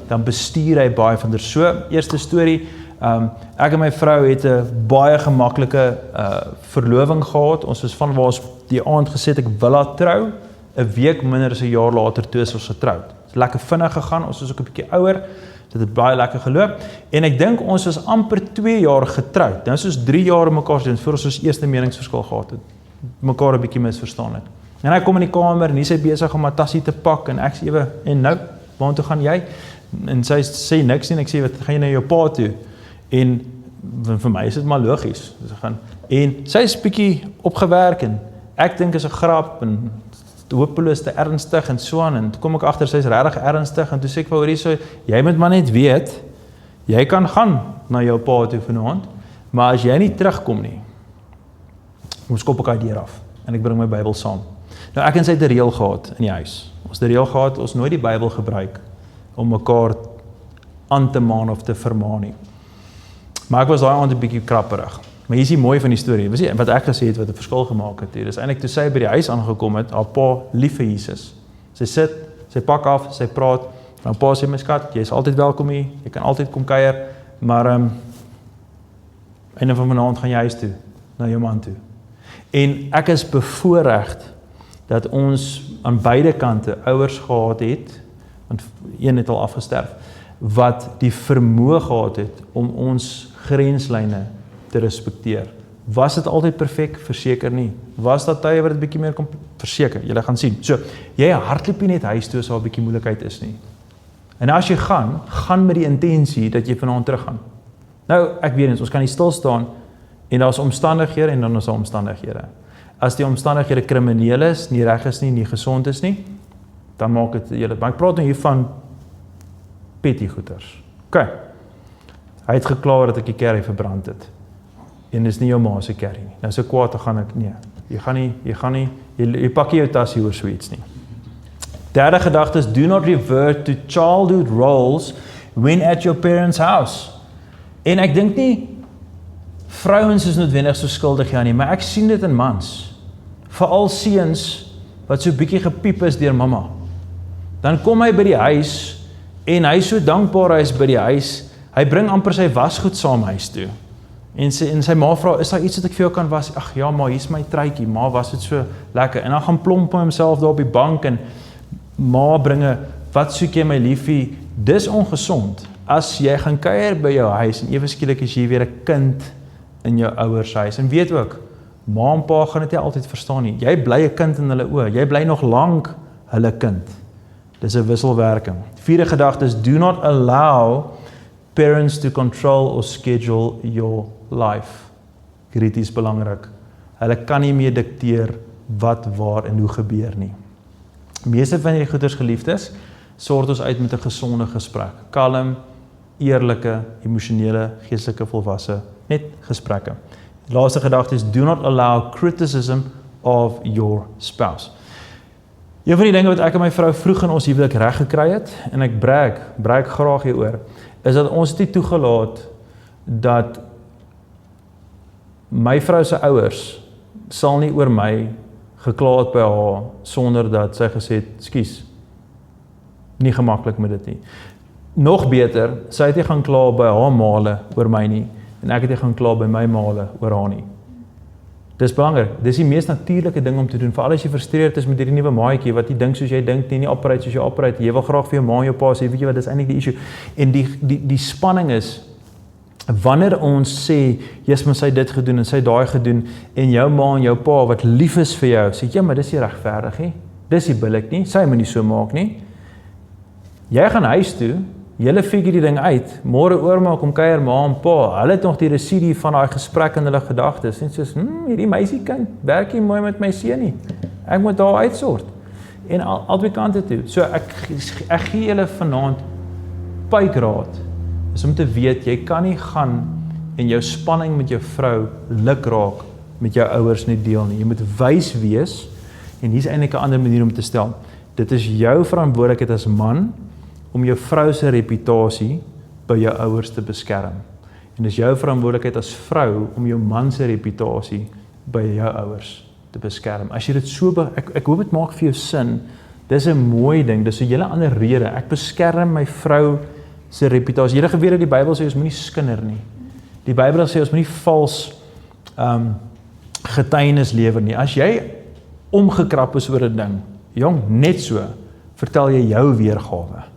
dan bestuur hy baie van der. So, eerste storie, ek en my vrou het 'n baie gemaklike verloving gehad. Ons was van waar ons die aand gesê ek wil haar trou, 'n week minder as 'n jaar later toe is ons getroud. Het is lekker vinnig gegaan, ons was ook 'n bietjie ouer, dit het baie lekker geloop, en ek dink ons was amper 2 jaar getroud. Nou is ons 3 jaar in mekaar gedoen, voor ons eerste meningsverskil gehad het, mekaar 'n bietjie misverstaan het. En hy kom in die kamer, en hy sê besig om 'n tassie te pak, en ek sê ewe, en nou, waartoe gaan jy? En sy sê niks nie, en ek sê, wat gaan jy na jou pa toe? En vir my is dit maar logies. En sy is bietjie opgewerk, en ek dink is 'n grap, en hopeloos te ernstig, en so aan, en toe kom ek agter, sy is regtig ernstig, en toe sê ek vir haar hierso, jy moet maar net weet, jy kan gaan na jou pa toe vanaand, maar as jy nie terugkom nie, kom skop ek uit deur af, en ek bring my Bybel saam. Nou ek en sy het 'n reël gehad in die huis. Ons het 'n reël gehad, ons nooit die Bybel gebruik om mekaar aan te maan of te vermaan nie. Maar ek was daai aand 'n bietjie krapperig. Maar hier is die mooi van die storie. Weet jy wat ek gesê het wat 'n verskil gemaak het hier? Dis eintlik toe sy by die huis aangekom het, haar pa lief vir Jesus. Sy sit, sy pak af, sy praat, en haar pa sê, my skat, jy is altyd welkom hier, jy kan altyd kom kuier, maar einde van vanaand gaan jy huis toe, na jou man toe. En ek is bevoorreg dat ons aan beide kante ouers gehad het, want een het al afgesterf, wat die vermoë gehad het om ons grenslyne te respekteer. Was dit altyd perfek? Verseker nie. Was daar tye wat dit bietjie meer verseker, julle gaan sien. So, jy hardloop nie net huis toe as daar 'n bietjie moeilikheid is nie. En as jy gaan met die intensie dat jy vanaand teruggaan. Nou, ek weet nie, ons kan nie stil staan en daar's omstandighede en dan is daar omstandighede. As die omstandighede krimineel is, nie reg is nie gesond is nie, dan maak dit julle. Maar ek praat nou hier van petty goeders. OK. Hy het geklaar dat ek die kerry verbrand het. En dis nie jou ma se kerry nie. Nou so kwaad te gaan ek, nee. Jy pak jou tasie oor so iets nie. Derde gedagte is, do not revert to childhood roles when at your parents' house. En ek dink nie, vrouens is noodwendig so skuldig nie, maar ek sien dit in mans. Veral seuns, wat so bietjie gepiep is deur mamma. Dan kom hy by die huis, en hy is so dankbaar hy is by die huis, hy bring amper sy wasgoed saam huis toe. En sy ma vra, is daar iets wat ek vir jou kan was? Ag ja, maar hier is my truitjie, ma was dit so lekker. En dan gaan plomp homself daar op die bank, en ma bringe, wat soek jy my liefie? Dis ongesond. As jy gaan kuier by jou huis, en ewe skielik is jy weer 'n kind in jou ouers huis. En weet ook, ma en pa gaan dit nie altyd verstaan nie. Jy bly 'n kind in hulle oë. Jy bly nog lank hulle kind. Dis 'n wisselwerking. Vierde gedagte is, do not allow parents to control or schedule your life. Krities belangrik. Hulle kan nie meer dikteer wat, waar en hoe gebeur nie. Meeste van hierdie goeders, geliefdes, sort ons uit met 'n gesonde gesprek. Kalm, eerlike, emosionele, geestelike volwasse, net gesprekke. Die laaste gedagte is, do not allow criticism of your spouse. Een van die dinge wat ek en my vrou vroeg in ons huwelik reg gekry het, en ek brag graag hieroor, is dat ons nie toegelaat dat my vrou se ouers sal nie oor my gekla het by haar sonder dat sy gesê het, "Skus, nie gemaklik met dit nie." Nog beter, sy het nie gaan kla by haar maale oor my nie, en ek het nie gaan kla by my maale oor haar nie. Dis belangrik. Dis die mees natuurlike ding om te doen. Veral as jy frustreerd is met hierdie nuwe maatjie wat nie dink soos jy dink nie operate soos jy operate. Jy wil graag vir jou ma en jou pa sê, weet jy wat, dis eintlik die issue. En die spanning is wanneer ons sê, Jesus, maar sy dit gedoen en sy daai gedoen en jou ma en jou pa wat lief is vir jou, sê ja, maar dis nie regverdig nie. Dis nie billik nie. Sy moet nie so maak nie. Jy gaan huis toe, julle figure die ding uit, môre oorma kom kuier ma en pa, hulle het nog die residue van daai gesprek in hulle gedagtes, en soos, hierdie meisiekind, werk nie mooi met my seun nie, ek moet haar uitsort, en albei kante toe, so ek gee julle vanaand puikraad, is om te weet, jy kan nie gaan en jou spanning met jou vrou luk raak met jou ouers nie deel nie, jy moet wys wees, en hier is eintlik 'n ander manier om te stel, dit is jou verantwoordelikheid as man, om jou vrou se reputasie by jou ouers te beskerm. En dis jou verantwoordelikheid as vrou om jou man se reputasie by jou ouers te beskerm. As jy dit so ek hoop dit maak vir jou sin. Dis 'n mooi ding, dis 'n hele ander rede. Ek beskerm my vrou se reputasie. Julle geweet dat die Bybel sê ons moenie skinder nie. Die Bybel sê ons moenie vals getuienis lewer nie. As jy omgekrap is oor 'n ding, jong, net so, vertel jy jou weergawe.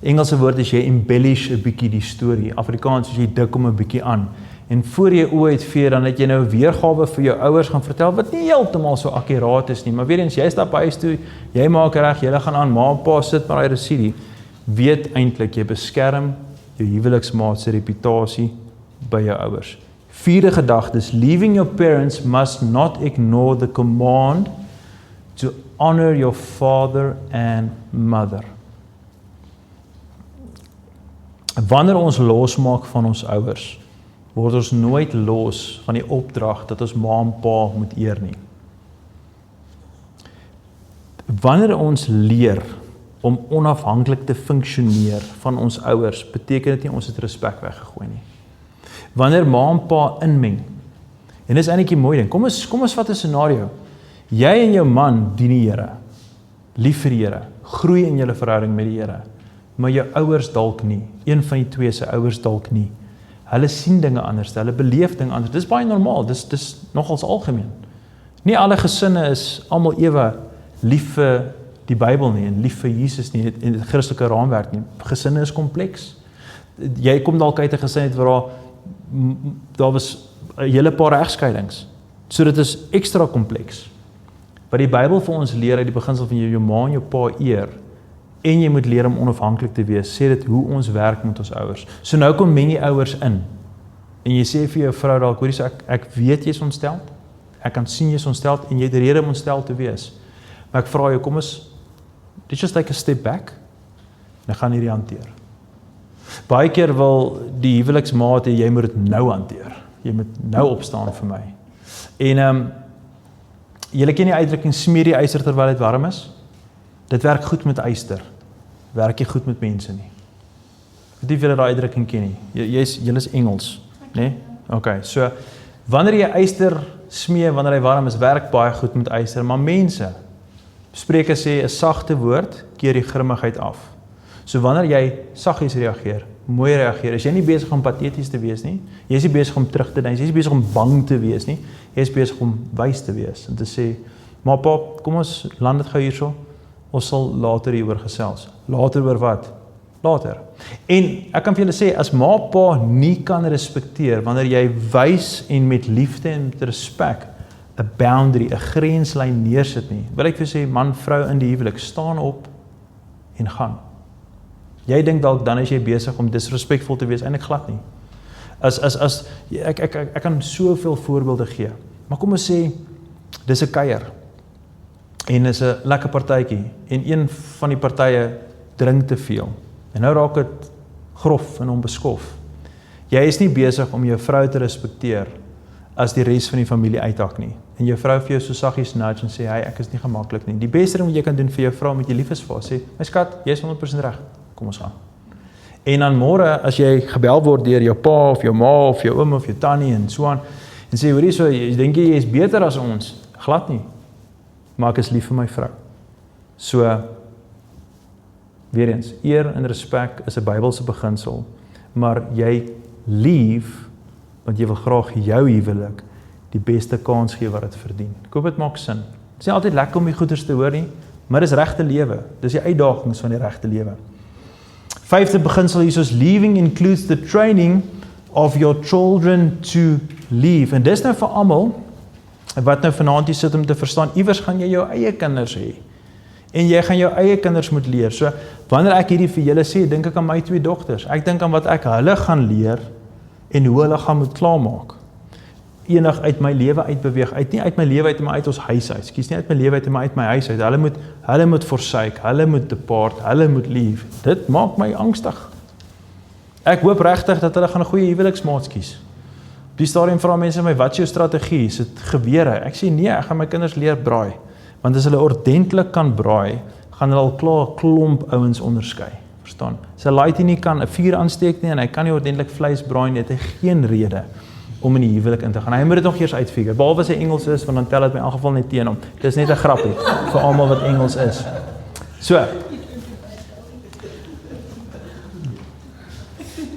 Engelse woord is jy embellish 'n bietjie die storie. Afrikaans is jy dik hom 'n bietjie aan. En voor jy oë uitvee, dan het jy nou 'n weergawe vir jou ouers gaan vertel wat nie heeltemal so akkuraat is nie. Maar weer eens, jy stap huis toe, jy maak reg, jy gaan aan, ma en pa sit maar daai residue. Weet eintlik jy beskerm jou huweliksmaat se reputasie by jou ouers. Vierde gedagte is leaving your parents must not ignore the command to honor your father and mother. Wanneer ons losmaak van ons ouers, word ons nooit los van die opdrag dat ons ma en pa moet eer nie. Wanneer ons leer om onafhanklik te funksioneer van ons ouers, beteken dit nie ons het respek weggegooi nie. Wanneer ma en pa inmeng, en dis eintlik 'n mooi ding, kom ons vat 'n scenario. Jy en jou man dien die Here, lief vir die Here, groei in julle verhouding met die Here, maar jou ouers dalk nie, een van die twee se ouers dalk nie. Hulle sien dinge anders, hulle beleef dinge anders. Dis baie normaal, dis nogals algemeen. Nie alle gesinne is almal ewe lief vir die Bybel nie en lief vir Jesus nie in die Christelike raamwerk nie. Gesinne is kompleks. Jy kom dalk uit 'n gesin waar daar was 'n hele paar egskeidings. So dit is ekstra kompleks. Wat die Bybel vir ons leer uit die beginsel van jou ma en jou pa eer, en jy moet leer om onafhanklik te wees, sê dit hoe ons werk met ons ouers. So nou kom meng die ouers in, en jy sê vir jou vrou dalk, hoorie, so ek weet jy is ontsteld, ek kan sien jy is ontsteld, en jy het rede om ontsteld te wees. Maar ek vra jou, kom ons, just take a step back, en ek gaan hierdie hanteer. Baie keer wil die huweliksmaat hê, jy moet dit nou hanteer, jy moet nou opstaan vir my. En julle ken die uitdrukking, smeer die yster terwyl dit warm is? Dit werk goed met yster, werk nie goed met mense nie. Ek weet nie of julle daai uitdrukking ken nie. Julle is Engels, né? Okay, so wanneer jy yster smee, wanneer hy warm is, werk baie goed met yster, maar mense, Spreuke sê 'n sagte woord keer die grimmigheid af. So wanneer jy saggies reageer, mooi reageer, is jy nie besig om pateties te wees nie, jy is nie besig om terug te dink, jy is nie besig om bang te wees nie, jy is besig om wys te wees, en te sê, maar pap, kom ons land dit gou hierso, ons sal later hieroor gesels. Later oor wat? Later. En ek kan vir julle sê, as ma pa nie kan respekteer, wanneer jy wys en met liefde en met respek 'n boundary, 'n grenslyn neersit nie, wil ek vir sê, man, vrou in die huwelik, staan op en gaan. Jy dink dalk dan is jy besig om disrespekvol te wees, eintlik glad nie. Ek kan soveel voorbeelde gee, maar kom ons sê, dis 'n kuier, en is 'n lekker partytjie, en een van die partye drink te veel, en nou raak dit grof en onbeskof. Jy is nie besig om jou vrou te respekteer, as die res van die familie uithak nie, en jou vrou vir jou so saggies nudge en sê, hey, ek is nie gemaklik nie. Die beste ding wat jy kan doen vir jou vrou met jy lief is vir haar, sê, my skat, jy is 100% reg, kom ons gaan. En dan môre, as jy gebel word deur jou pa, of jou ma, of jou oom, of jou tannie, en so aan, en sê, hoorie so, jy dink jy is beter as ons, glad nie, maar ek is lief vir my vrou. So, weer eens, eer en respek is 'n Bybelse beginsel, maar jy lief, want jy wil graag jou huwelik die beste kans gee wat dit verdien. Ek hoop dit maak sin. Dit is nie altyd lekker om die goeders te hoor nie, maar dis regte lewe. Dis die uitdagings van die regte lewe. 5de beginsel hier is leaving includes the training of your children to leave. En dis nou vir almal wat nou vanaand hier sit om te verstaan, iewers gaan jy jou eie kinders hê. En jy gaan jou eie kinders moet leer. So, wanneer ek hierdie vir julle sê, dink ek aan my 2 dogters. Ek dink aan wat ek hulle gaan leer en hoe hulle gaan moet klaarmaak. Enig uit my lewe uitbeweeg, nie uit my lewe uit, maar uit ons huis uit. Kies nie uit my lewe uit, maar uit my huis uit. Hulle moet forsake, hulle moet depart, hulle moet leave. Dit maak my angstig. Ek hoop regtig dat hulle gaan 'n goeie huweliksmaats kies. Op die stadium vra mense my, wat is jou strategie? Is dit gewere? Ek sê nee, ek gaan my kinders leer braai. Want as hulle ordentlik kan braai, gaan hulle al klaar 'n klomp ouens onderskei. Verstaan? As 'n laaitie nie kan 'n vuur aansteek nie en hy kan nie ordentlik vleis braai nie, het hy geen rede om in die huwelik in te gaan. Hy moet dit nog eers uitfigure. Behalwe as hy Engels is, want dan tel dit my in elk geval net teen hom. Dis net 'n grappie vir almal wat Engels is. So.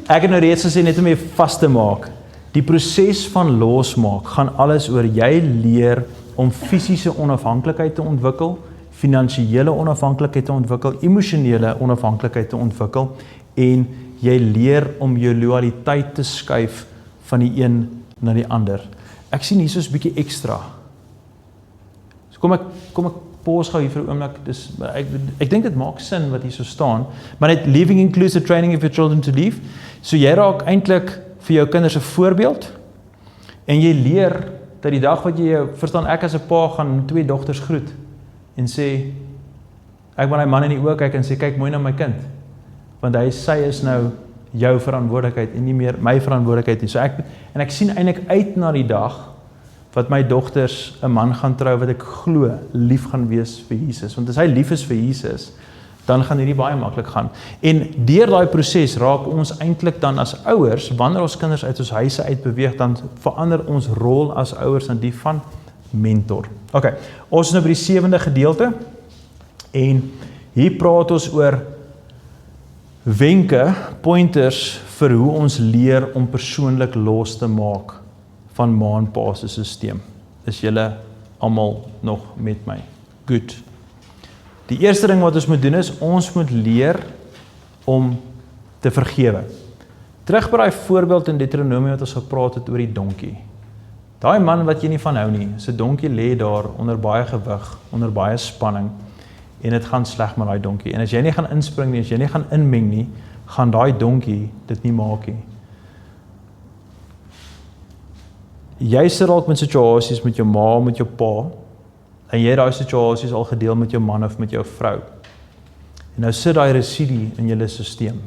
Ek het nou reeds gesê net om jy vas te maak. Die proses van losmaak gaan alles oor jy leer om fisiese onafhanklikheid te ontwikkel, finansiële onafhanklikheid te ontwikkel, emosionele onafhanklikheid te ontwikkel en jy leer om jou loyaliteit te skuif van die een na die ander. Ek sien hier soos 'n bietjie ekstra. So kom ek pause gou hier vir 'n oomblik. Ek dink dit maak sin wat hier so staan, maar net leaving includes the training of your children to leave. So jy raak eintlik vir jou kinders 'n voorbeeld en jy leer dat die dag wat jy verstaan, ek as 'n pa gaan 2 dogters groet en sê, ek wil hy man in die oë kyk en sê, kyk mooi na my kind, want sy is nou jou verantwoordelikheid en nie meer my verantwoordelikheid nie. So ek sien eintlik uit na die dag wat my dogters 'n man gaan trou wat ek glo lief gaan wees vir Jesus, want as hy lief is vir Jesus, dan gaan hierdie baie maklik gaan. En deur daai proses raak ons eintlik dan as ouers, wanneer ons kinders uit ons huise uitbeweeg, dan verander ons rol as ouers aan die van mentor. Okay, ons is nou by die 7de gedeelte en hier praat ons oor wenke, pointers vir hoe ons leer om persoonlik los te maak van ma en pa se stelsel. Is julle almal nog met my? Goed. Die eerste ding wat ons moet doen is, ons moet leer om te vergewe. Terug by daai voorbeeld in Deuteronomium wat ons gepraat het oor die donkie. Daai man wat jy nie van hou nie, sy donkie lê daar onder baie gewig, onder baie spanning, en dit gaan sleg met daai donkie. En as jy nie gaan inspring nie, as jy nie gaan inmeng nie, gaan daai donkie dit nie maak nie. Jy sit dalk met situasies met jou ma, met jou pa, en jy het daai situasies al gedeel met jou man of met jou vrou. En nou sit daai residue in julle stelsel.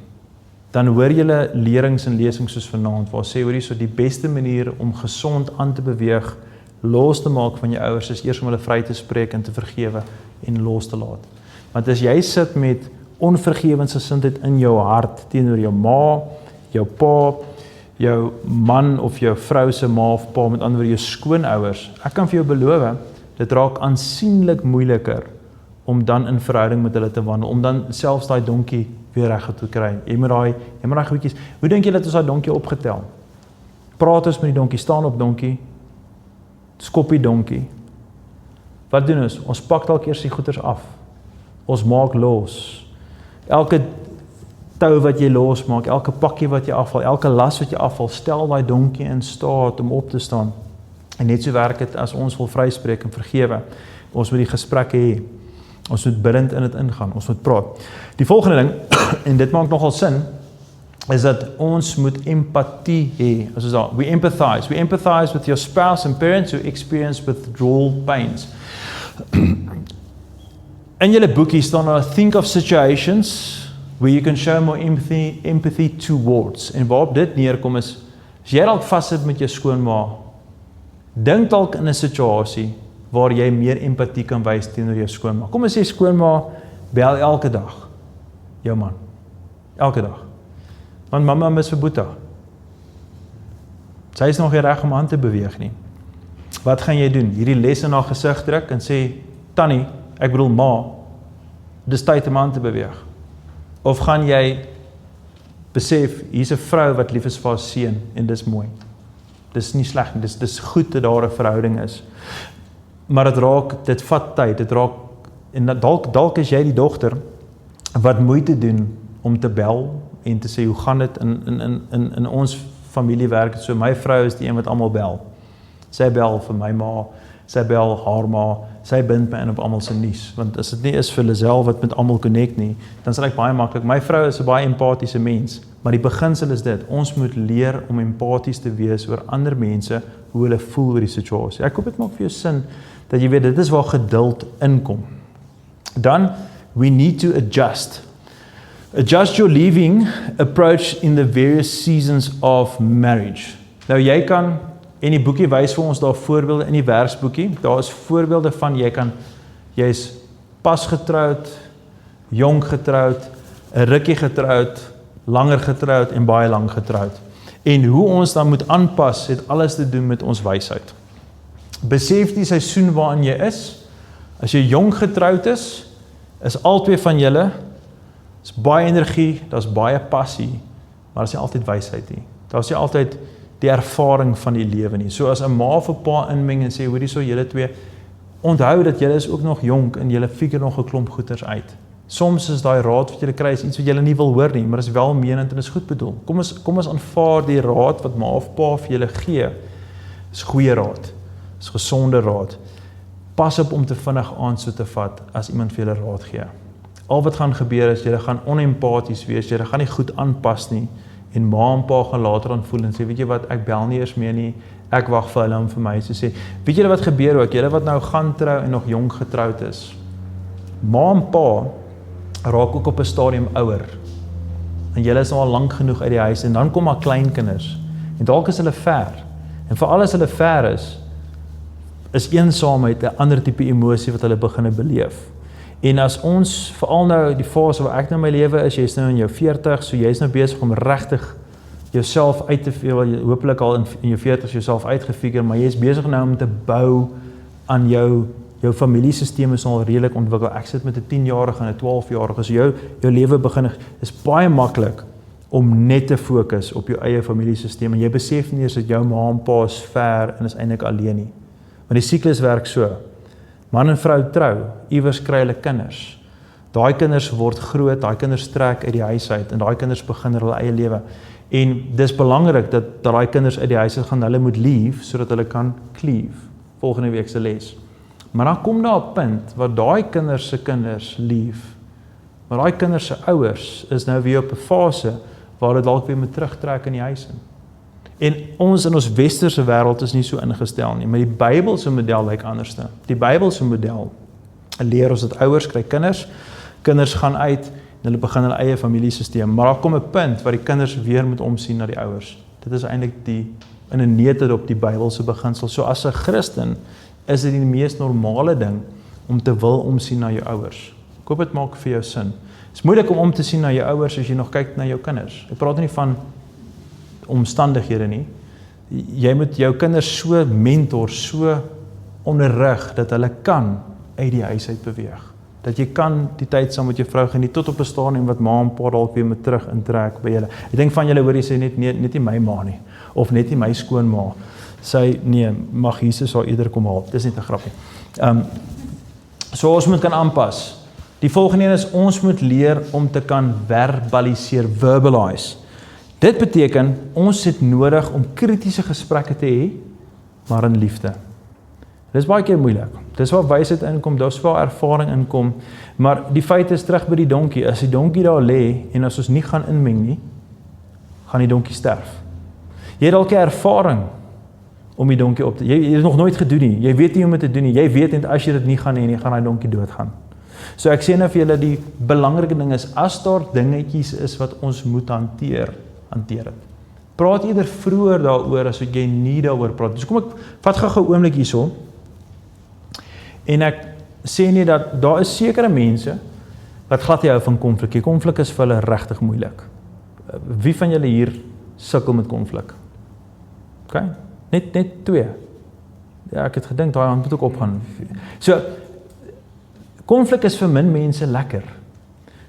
Dan hoor julle lerings en lesings soos vanaand, waar sê hoor hierso die beste manier om gesond aan te beweeg, los te maak van jou ouers, is eers om hulle vry te spreek en te vergewe en los te laat. Want as jy sit met onvergewensgesindheid in jou hart teenoor jou ma, jou pa, jou man of jou vrou se ma of pa, met ander woorde jou skoonouers, ek kan vir jou beloof, dit raak aansienlik moeiliker om dan in verhouding met hulle te wandel, om dan selfs daai donkie weer reg te kry. Jy moet daai goedjies. Hoe dink jy dat ons daai donkie opgetel? Praat ons met die donkie, staan op donkie, skop die donkie. Wat doen ons? Ons pak dalk eers die goeders af. Ons maak los. Elke tou wat jy losmaak, elke pakkie wat jy afval, elke las wat jy afval, stel daai donkie in staat om op te staan. En net so werk dit as ons wil vryspreek en vergewe. Ons moet die gesprekke hê. Ons moet bidend in dit ingaan. Ons moet praat. Die volgende ding, en dit maak nogal sin, is dat ons moet empatie hê. As ons daar, we empathize with your spouse and parents who experience withdrawal pains. In julle boekie staan daar, think of situations where you can show more empathy towards. En waarop dit neerkom is, as jy dalk vassit met jou skoonma, dink dalk in 'n situasie waar jy meer empatie kan wys teenoor jou skoonma. Kom ons sê skoonma bel elke dag jou man. Elke dag. Want mamma mis vir Boeta. Sy is nog nie reg om aan te beweeg nie. Wat gaan jy doen? Hierdie les in haar gesig druk en sê, Tannie, ek bedoel ma, dis tyd om aan te beweeg. Of gaan jy besef, hier's 'n vrou wat lief is vir haar seun en dis mooi. Dis nie sleg nie, dis goed dat daar 'n verhouding is. Maar dit vat tyd, en dalk is jy die dogter wat moeite doen om te bel en te sê, hoe gaan dit in ons familie werk het so, my vrou is die een wat almal bel. Sy bel vir my ma, sy bel haar ma, sy bind my in op almal se nuus, want as dit nie is vir Lisel wat met almal connect nie, dan is dit baie maklik. My vrou is 'n baie empatiese mens, maar die beginsel is dit, ons moet leer om empaties te wees oor ander mense, hoe hulle voel oor die situasie. Ek hoop dit maak vir jou sin, dat jy weet, dit is waar geduld inkom. Dan, we need to adjust. Adjust your living approach in the various seasons of marriage. Nou jy kan, en die boekie wys vir ons daar voorbeelde in die werksboekie, daar is voorbeelde van jy is pas getroud, jong getroud, 'n rukkie getroud, langer getroud en baie lank getroud. En hoe ons dan moet aanpas, het alles te doen met ons wysheid. Besef die seisoen waarin jy is, as jy jong getroud is albei van julle, is baie energie, daar's baie passie, maar is nie altyd wysheid nie. Daar's nie altyd die ervaring van die lewe nie. So as 'n ma of 'n pa inmeng en sê, hoorie so julle twee, onthou dat julle is ook nog jonk en julle figure nog 'n klomp goeters uit. Soms is daai raad wat julle kry is iets wat julle nie wil hoor nie, maar is welmenend en is goed bedoel. Kom ons aanvaar die raad wat ma of pa vir julle gee, is goeie raad, is gesonde raad. Pas op om te vinnig aan so te vat as iemand vir julle raad gee. Al wat gaan gebeur is, julle gaan onempaties wees, julle gaan nie goed aanpas nie, en ma en pa gaan later aan voel en sê, weet jy wat, ek bel nie eers meer nie, ek wag vir hulle om vir my te sê, weet julle wat gebeur ook, julle wat nou gaan trou en nog jong getroud is, ma en pa raak ook op 'n stadium ouer, en julle is nou al lank genoeg uit die huis, en dan kom maar kleinkinders, en dalk is hulle ver, en veral as hulle ver is eensaamheid 'n ander tipe emosie wat hulle begin beleef. En as ons, veral nou die fase waar ek nou in my lewe is, jy is nou in jou 40, so jy is nou besig om regtig jouself uit te veel, hopelik al in jou 40 jouself uitgefigure, maar jy is besig nou om te bou aan jou familiesysteem is al redelik ontwikkel. Ek sit met 'n 10-jarige en 'n 12-jarige, so jou lewe begin, is baie maklik om net te fokus op jou eie familiesysteem, en jy besef nie eens dat jou ma en pa is ver en is eintlik alleen nie. Maar die siklus werk so. Man en vrou trou, iewers kry hulle kinders. Daai kinders word groot, daai kinders trek uit die huis uit, en daai kinders begin hulle eie lewe. En dis belangrik dat daai kinders uit die huis uit gaan, hulle moet leave, sodat hulle kan cleave. Volgende week se les. Maar dan kom daar 'n punt, waar daai kinders se kinders leave. Maar daai kinders se ouers is nou weer op 'n fase, waar hulle dalk weer moet terugtrek in die huis in. En ons in ons westerse wêreld is nie so ingestel nie, maar die Bybelse model lyk anders. Die Bybelse model leer ons dat ouers kry kinders, kinders gaan uit en hulle begin hulle eie familiesysteem, maar daar kom 'n punt waar die kinders weer moet omsien na die ouers. Dit is eintlik in 'n neutedop die Bybelse beginsel. So as 'n Christen is dit die mees normale ding om te wil omsien na jou ouers. Ek hoop dit maak vir jou sin. Dit is moeilik om te sien na jou ouers as jy nog kyk na jou kinders. Ek praat nie van omstandighede nie. Jy moet jou kinders so mentor, so onderrig, dat hulle kan uit die huis uit beweeg. Dat jy kan die tyd saam met jou vrou geniet, tot op 'n stadium wat ma en pa dalk weer met terug intrek by julle. Ek dink van julle hoor jy sê net nie my ma nie, of net nie my skoonma. Sy, nee, mag Jesus haar eerder kom haal. Dis net 'n grappie. So ons moet kan aanpas. Die volgende een is, ons moet leer om te kan verbaliseer, verbalize. Dit beteken, ons het nodig om kritiese gesprekke te hê, maar in liefde. Dit is baie keer moeilik. Dis waar wysheid inkom, dis waar ervaring inkom, maar die feit is terug by die donkie. As die donkie daar lê, en as ons nie gaan inmeng nie, gaan die donkie sterf. Jy het dalk 'n ervaring om die donkie op te... Jy het nog nooit gedoen nie, jy weet nie hoe om dit te doen nie, jy weet net as jy dit nie gaan hê nie, gaan die donkie doodgaan. So ek sê nou vir julle, die belangrike ding is, as daar dingetjies is wat ons moet hanteer dit. Praat eerder vroeër daaroor as wat jy nie daaroor praat. Dus kom ek vat gou 'n oomblik hierso. En ek sê nie dat daar is sekere mense wat glad nie hou van konflik. Die konflik is vir hulle regtig moeilik. Wie van julle hier sukkel met konflik? OK? Net 2. Ja, ek het gedink daai hand moet ook opgaan. So konflik is vir min mense lekker.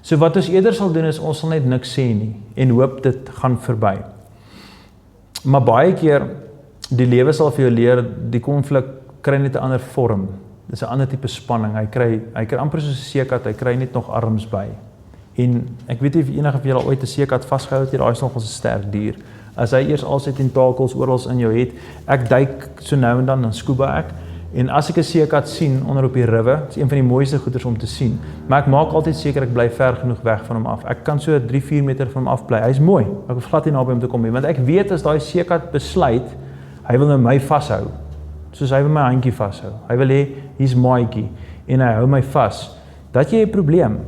So wat ons eerder sal doen is, ons sal net niks sê nie, en hoop dit gaan verby. Maar baie keer die lewe sal vir jou leer, die konflik kry net 'n ander vorm. Dis 'n ander tipe spanning. Hy kry amper soos 'n seekat, hy kry net nog arms by. En ek weet nie of enige van julle al ooit 'n seekat vasgehou het, daai is nog 'n sterk dier. As hy eers al sy tentakels oral in jou het, ek duik so nou en dan scuba ek, en as ek 'n seekat sien onder op die riwe, is een van die mooiste goeders om te sien, maar ek maak altyd seker ek bly ver genoeg weg van hom af. Ek kan so 3-4 meter van hom af bly. Hy's mooi. Ek hoef glad nie naby hom te kom nie, want ek weet as daai seekat besluit, hy wil nou my vashou. Soos hy wil my handjie vashou. Hy wil hê hier's maatjie en hy hou my vas. Dat jy 'n probleem.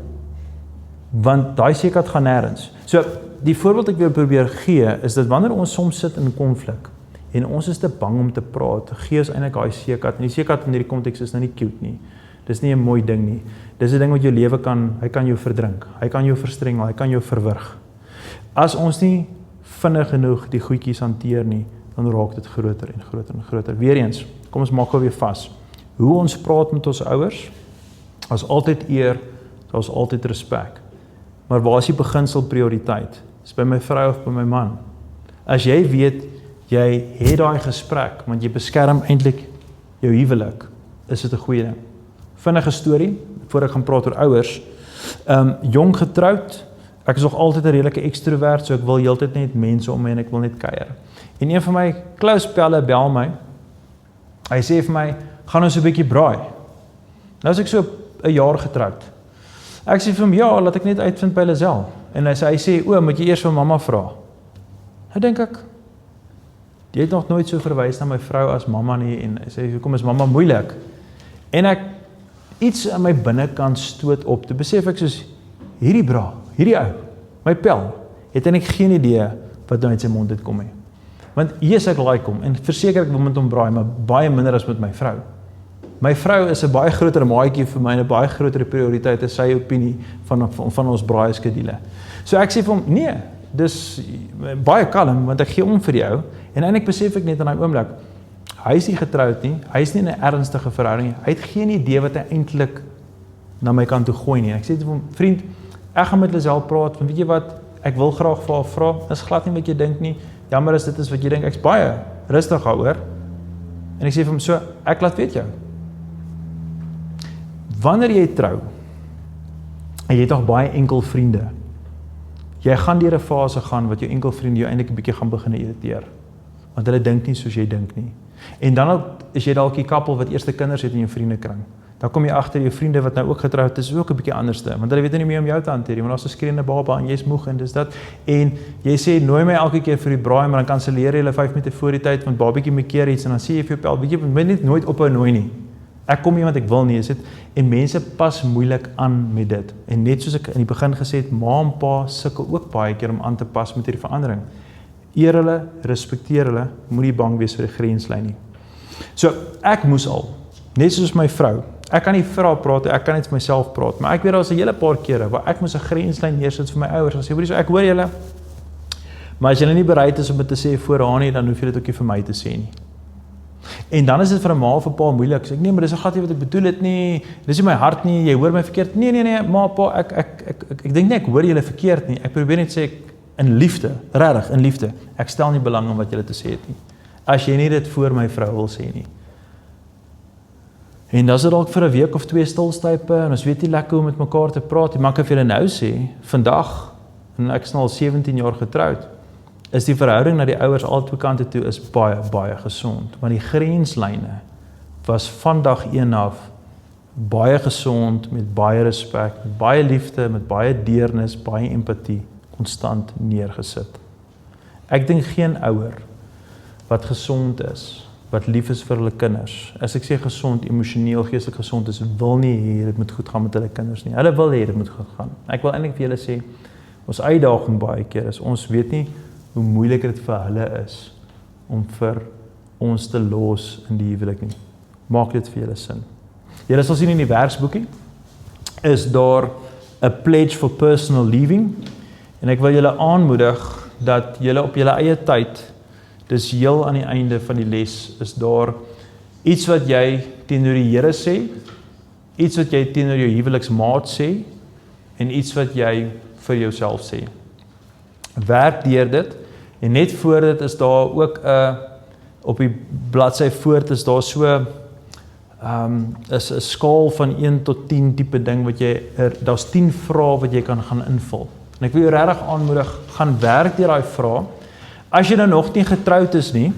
Want daai seekat gaan nêrens. So die voorbeeld ek wil probeer gee is dat wanneer ons soms sit in konflik en ons is te bang om te praat, gee ons eintlik daai seekat. En die seekat in hierdie konteks is nou nie cute nie. Dis nie 'n mooi ding nie. Dis 'n ding wat jou lewe hy kan jou verdrink. Hy kan jou verstrengel, hy kan jou verwrig. As ons nie vinnig genoeg die goedjies hanteer nie, dan raak dit groter en groter en groter. Weereens, kom ons maak gou weer vas. Hoe ons praat met ons ouers, is altyd eer, is altyd respek. Maar waar is die beginsel prioriteit? Is by my vrou of by my man? As jy weet, jy het daai gesprek, want jy beskerm eintlik jou huwelik, is dit 'n goeie ding. Vinnige storie, voor ek gaan praat oor ouers. Jong getroud, ek is nog altyd 'n redelike ekstrovert, so ek wil heeltyd net mense om my en ek wil net kuier. En een van my close pelle bel my, hy sê vir my, gaan ons 'n bietjie braai. Nou is ek so 'n jaar getroud. Ek sê vir hom, ja, laat ek net uitvind by Lazel. En hy sê, moet jy eers vir mamma vra. Nou dink ek, jy het nog nooit so verwys na my vrou as mamma nie, en hy sê, hoekom is mamma moeilik? En ek, iets in my binnekant stoot op, te besef ek soos, hierdie ou, my pel, het eintlik geen idee wat nou uit sy mond uitkom nie. Want yes, ek like hom, en verseker ek wil met hom braai, maar baie minder as met my vrou. My vrou is 'n baie groter maatjie vir my en 'n baie groter prioriteit as sy opinie van ons braai skedule. So ek sê vir hom, nee, dis baie kalm, want ek gee om vir die ou, en eintlik besef ek net in daai oomblik, hy is nie getroud nie, hy is nie in 'n ernstige verhouding nie, hy het geen idee wat hy eintlik na my kant toe gooi nie. Ek sê vir hom, vriend, ek gaan met Lazel praat, want weet jy wat, ek wil graag vir haar vra, is glad nie wat jy dink nie, jammer as dit is wat jy dink, ek's baie rustig daaroor, en ek sê vir hom so, ek laat weet jou. Wanneer jy trou, en jy het nog baie enkel vriende, jy gaan deur 'n fase gaan wat jou enkel vriende jou eintlik 'n bietjie gaan begin irriteer, want hulle dink nie soos jy dink nie. En dan is jy dalk die kappel wat eerste kinders het in jou vriendekring. Dan kom jy agter jou vriende wat nou ook getroud is ook 'n bietjie anderste, want hulle weet nie meer om jou te hanteer nie, want daar's 'n skreeuende baba en jy's moeg en dis dat. En jy sê nooi my elke keer vir die braai, maar dan kanselleer jy hulle 5 minute voor die tyd want babietjie maak keer iets en dan sê jy vir jou pel, weet jy, moet net nooit ophou nooi nie. Ek kom nie want ek wil nie, is dit, en mense pas moeilik aan met dit. En net soos ek in die begin gesê het, ma en pa sukkel ook baie keer om aan te pas met hierdie verandering. Eer hulle, respekteer hulle, moenie bang wees vir die grenslyn nie. So, ek moes al, net soos my vrou, ek kan nie vir haar praat, ek kan net vir myself praat, maar ek weet daar was 'n hele paar kere waar ek moes 'n grenslyn neersit vir my ouers, en sê, hoorie, so ek hoor julle, maar as julle nie bereid is om dit te sê voor haar nie, dan hoef jy dit ook nie vir my te sê nie. En dan is dit vir 'n ma of 'n pa moeilik. Sê ek, nee, maar dis glad nie wat ek bedoel het nie. Dis nie my hart nie. Jy hoor my verkeerd. Nee, ma, pa, ek dink nie ek hoor julle verkeerd nie. Ek probeer net sê in liefde, regtig in liefde. Ek stel nie belang in wat julle te sê het nie. As jy nie dit voor my vrou wil sê nie. En dan is dit dalk vir 'n week of 2 stilstype en ons weet nie lekker hoe met mekaar te praat. Maar ek kan vir julle nou sê, vandag, en ek is nou al 17 jaar getroud, is die verhouding na die ouers albei kante toe is baie, baie gesond. Want die grenslyne was van dag 1 af baie gesond, met baie respek, met baie liefde, met baie deernis, baie empatie, konstant neergesit. Ek dink geen ouer wat gesond is, wat lief is vir hulle kinders, as ek sê gesond, emosioneel, geestelik gesond is, wil nie hê dit moet goed gaan met hulle kinders nie. Hulle wil hê dit moet goed gaan. Ek wil eintlik vir julle sê, ons uitdaging baie keer is, ons weet nie hoe moeilik dit vir hulle is om vir ons te los in die huwelik nie. Maak dit vir julle sin. Julle sal sien in die versboekie, is daar 'n pledge for personal living, en ek wil julle aanmoedig dat julle op julle eie tyd, dis heel aan die einde van die les, is daar iets wat jy teenoor die Here sê, iets wat jy teenoor jou huweliksmaat sê, en iets wat jy vir jouself sê. Werk deur dit, en net voor dit is daar ook 'n op die bladsy voort is daar so is 'n skaal van 1 tot 10 tipe ding wat jy, daar's 10 vrae wat jy kan gaan invul. En ek wil jou regtig aanmoedig, gaan werk deur daai vrae. As jy nou nog nie getroud is nie,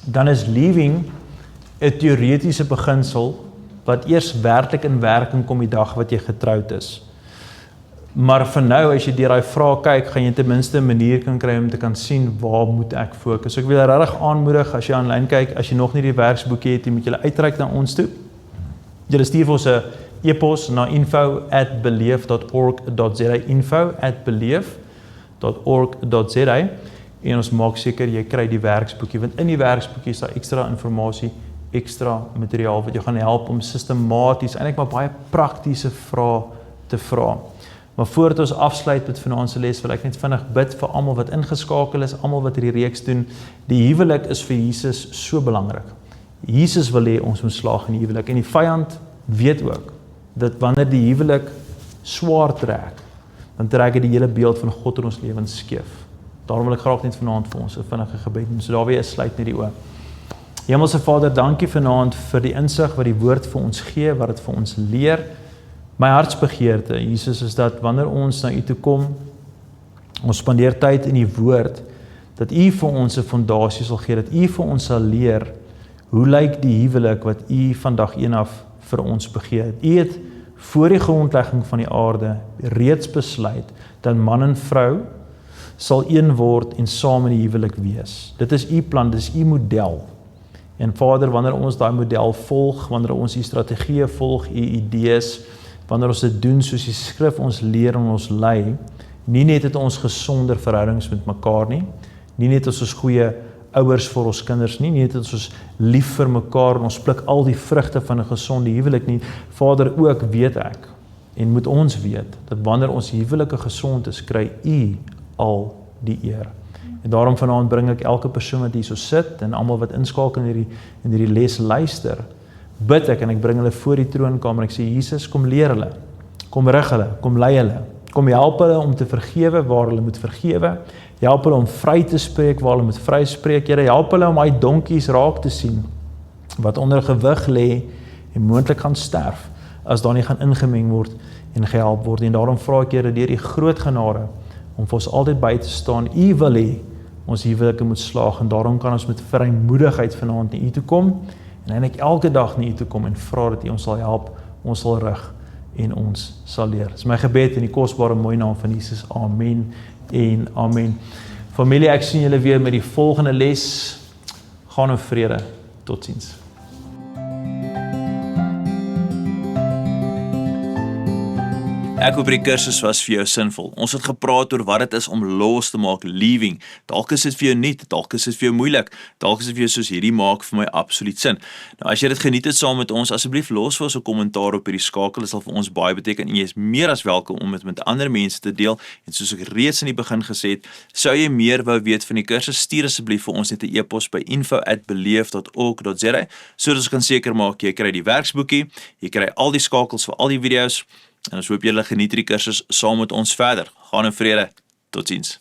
dan is leaving 'n teoretiese beginsel wat eers werklik in werking kom die dag wat jy getroud is. Maar vir nou, as jy deur daai vrae kyk, gaan jy ten minste 'n manier kan kry om te kan sien waar moet ek fokus. So ek wil regtig aanmoedig, as jy aanlyn kyk, as jy nog nie die werksboekie het, jy moet julle uitreik na ons toe. Julle stuur vir ons 'n e-pos na info@beleef.org.za, info@beleef.org.za, en ons maak seker jy kry die werksboekie, want in die werksboekie is daar ekstra inligting, ekstra materiaal wat jou gaan help om sistematies, eintlik maar baie praktiese vrae te vra. Maar voordat ons afsluit met vanaand se les, wil ek net vinnig bid vir almal wat ingeskakel is, almal wat hierdie reeks doen. Die huwelik is vir Jesus so belangrik. Jesus wil hê ons moet slaag in die huwelik, en die vyand weet ook dat wanneer die huwelik swaar trek, dan trek hy die hele beeld van God in ons lewens skeef. Daarom wil ek graag net vanaand vir ons 'n vinnige gebed doen. So daar weer sluit net die oë. Hemelse Vader, dankie vanaand vir die insig wat die woord vir ons gee, wat dit vir ons leer. My hartsbegeerte, Jesus, is dat wanneer ons na U toe kom, ons spandeer tyd in die woord, dat U vir ons 'n fondasie sal gee, dat U vir ons sal leer, hoe lyk die huwelik wat U van dag 1 af vir ons begeer. U het voor die grondlegging van die aarde reeds besluit, dat man en vrou sal een word en saam in die huwelik wees. Dit is U plan, dit is U model. En Vader, wanneer ons daai model volg, wanneer ons U strategieë volg, U idees, wanneer ons dit doen soos die skrif ons leer en ons lei, nie net het ons gesonder verhoudings met mekaar nie net het ons goeie ouers vir ons kinders nie net het ons lief vir mekaar en ons pluk al die vrugte van 'n gesonde huwelik nie. Vader, ook weet ek en moet ons weet dat wanneer ons huwelike gesond is, kry U al die eer. En daarom vanaand bring ek elke persoon wat hier so sit en almal wat inskakel in hierdie les luister, bid ek en ek bring hulle voor die troonkamer en ek sê, Jesus, kom leer hulle, kom rig hulle, kom lei hulle, kom help hulle om te vergewe waar hulle moet vergewe, help hulle om vry te spreek waar hulle moet vry spreek, Here, help hulle om daai donkies raak te sien, wat onder gewig lê en moontlik gaan sterf, as daar nie gaan ingemeng word en gehelp word, en daarom vra ek, Here, deur die groot genade, om vir ons altyd by te staan, U wil hê, ons huwelike moet slaag, en daarom kan ons met vrymoedigheid vanaand na U toe kom, en eintlik elke dag na U toe kom en vra dat U ons sal help, ons sal rig en ons sal leer. Dis my gebed in die kosbare mooi naam van Jesus. Amen en amen. Familie, ek sien julle weer met die volgende les. Gaan in vrede. Totsiens. Ek hoop die kursus was vir jou sinvol. Ons het gepraat oor wat dit is om los te maak, leaving. Dalk is dit vir jou nuut, dalk is dit vir jou moeilik, dalk is dit vir jou soos hierdie maak vir my absoluut sin. Nou as jy dit geniet het saam met ons, asseblief los vir ons 'n kommentaar op hierdie skakel, dit sal vir ons baie beteken en jy is meer as welkom om dit met ander mense te deel. En soos ek reeds in die begin gesê het, sou jy meer wou weet van die kursus, stuur asseblief vir ons net 'n e-pos by info@beleef.org.za sodat ons kan seker maak jy kry die werksboekie, jy kry al die skakels vir al die video's. En ons hoop julle geniet die kursus saam met ons verder. Gaan in vrede. Totsiens.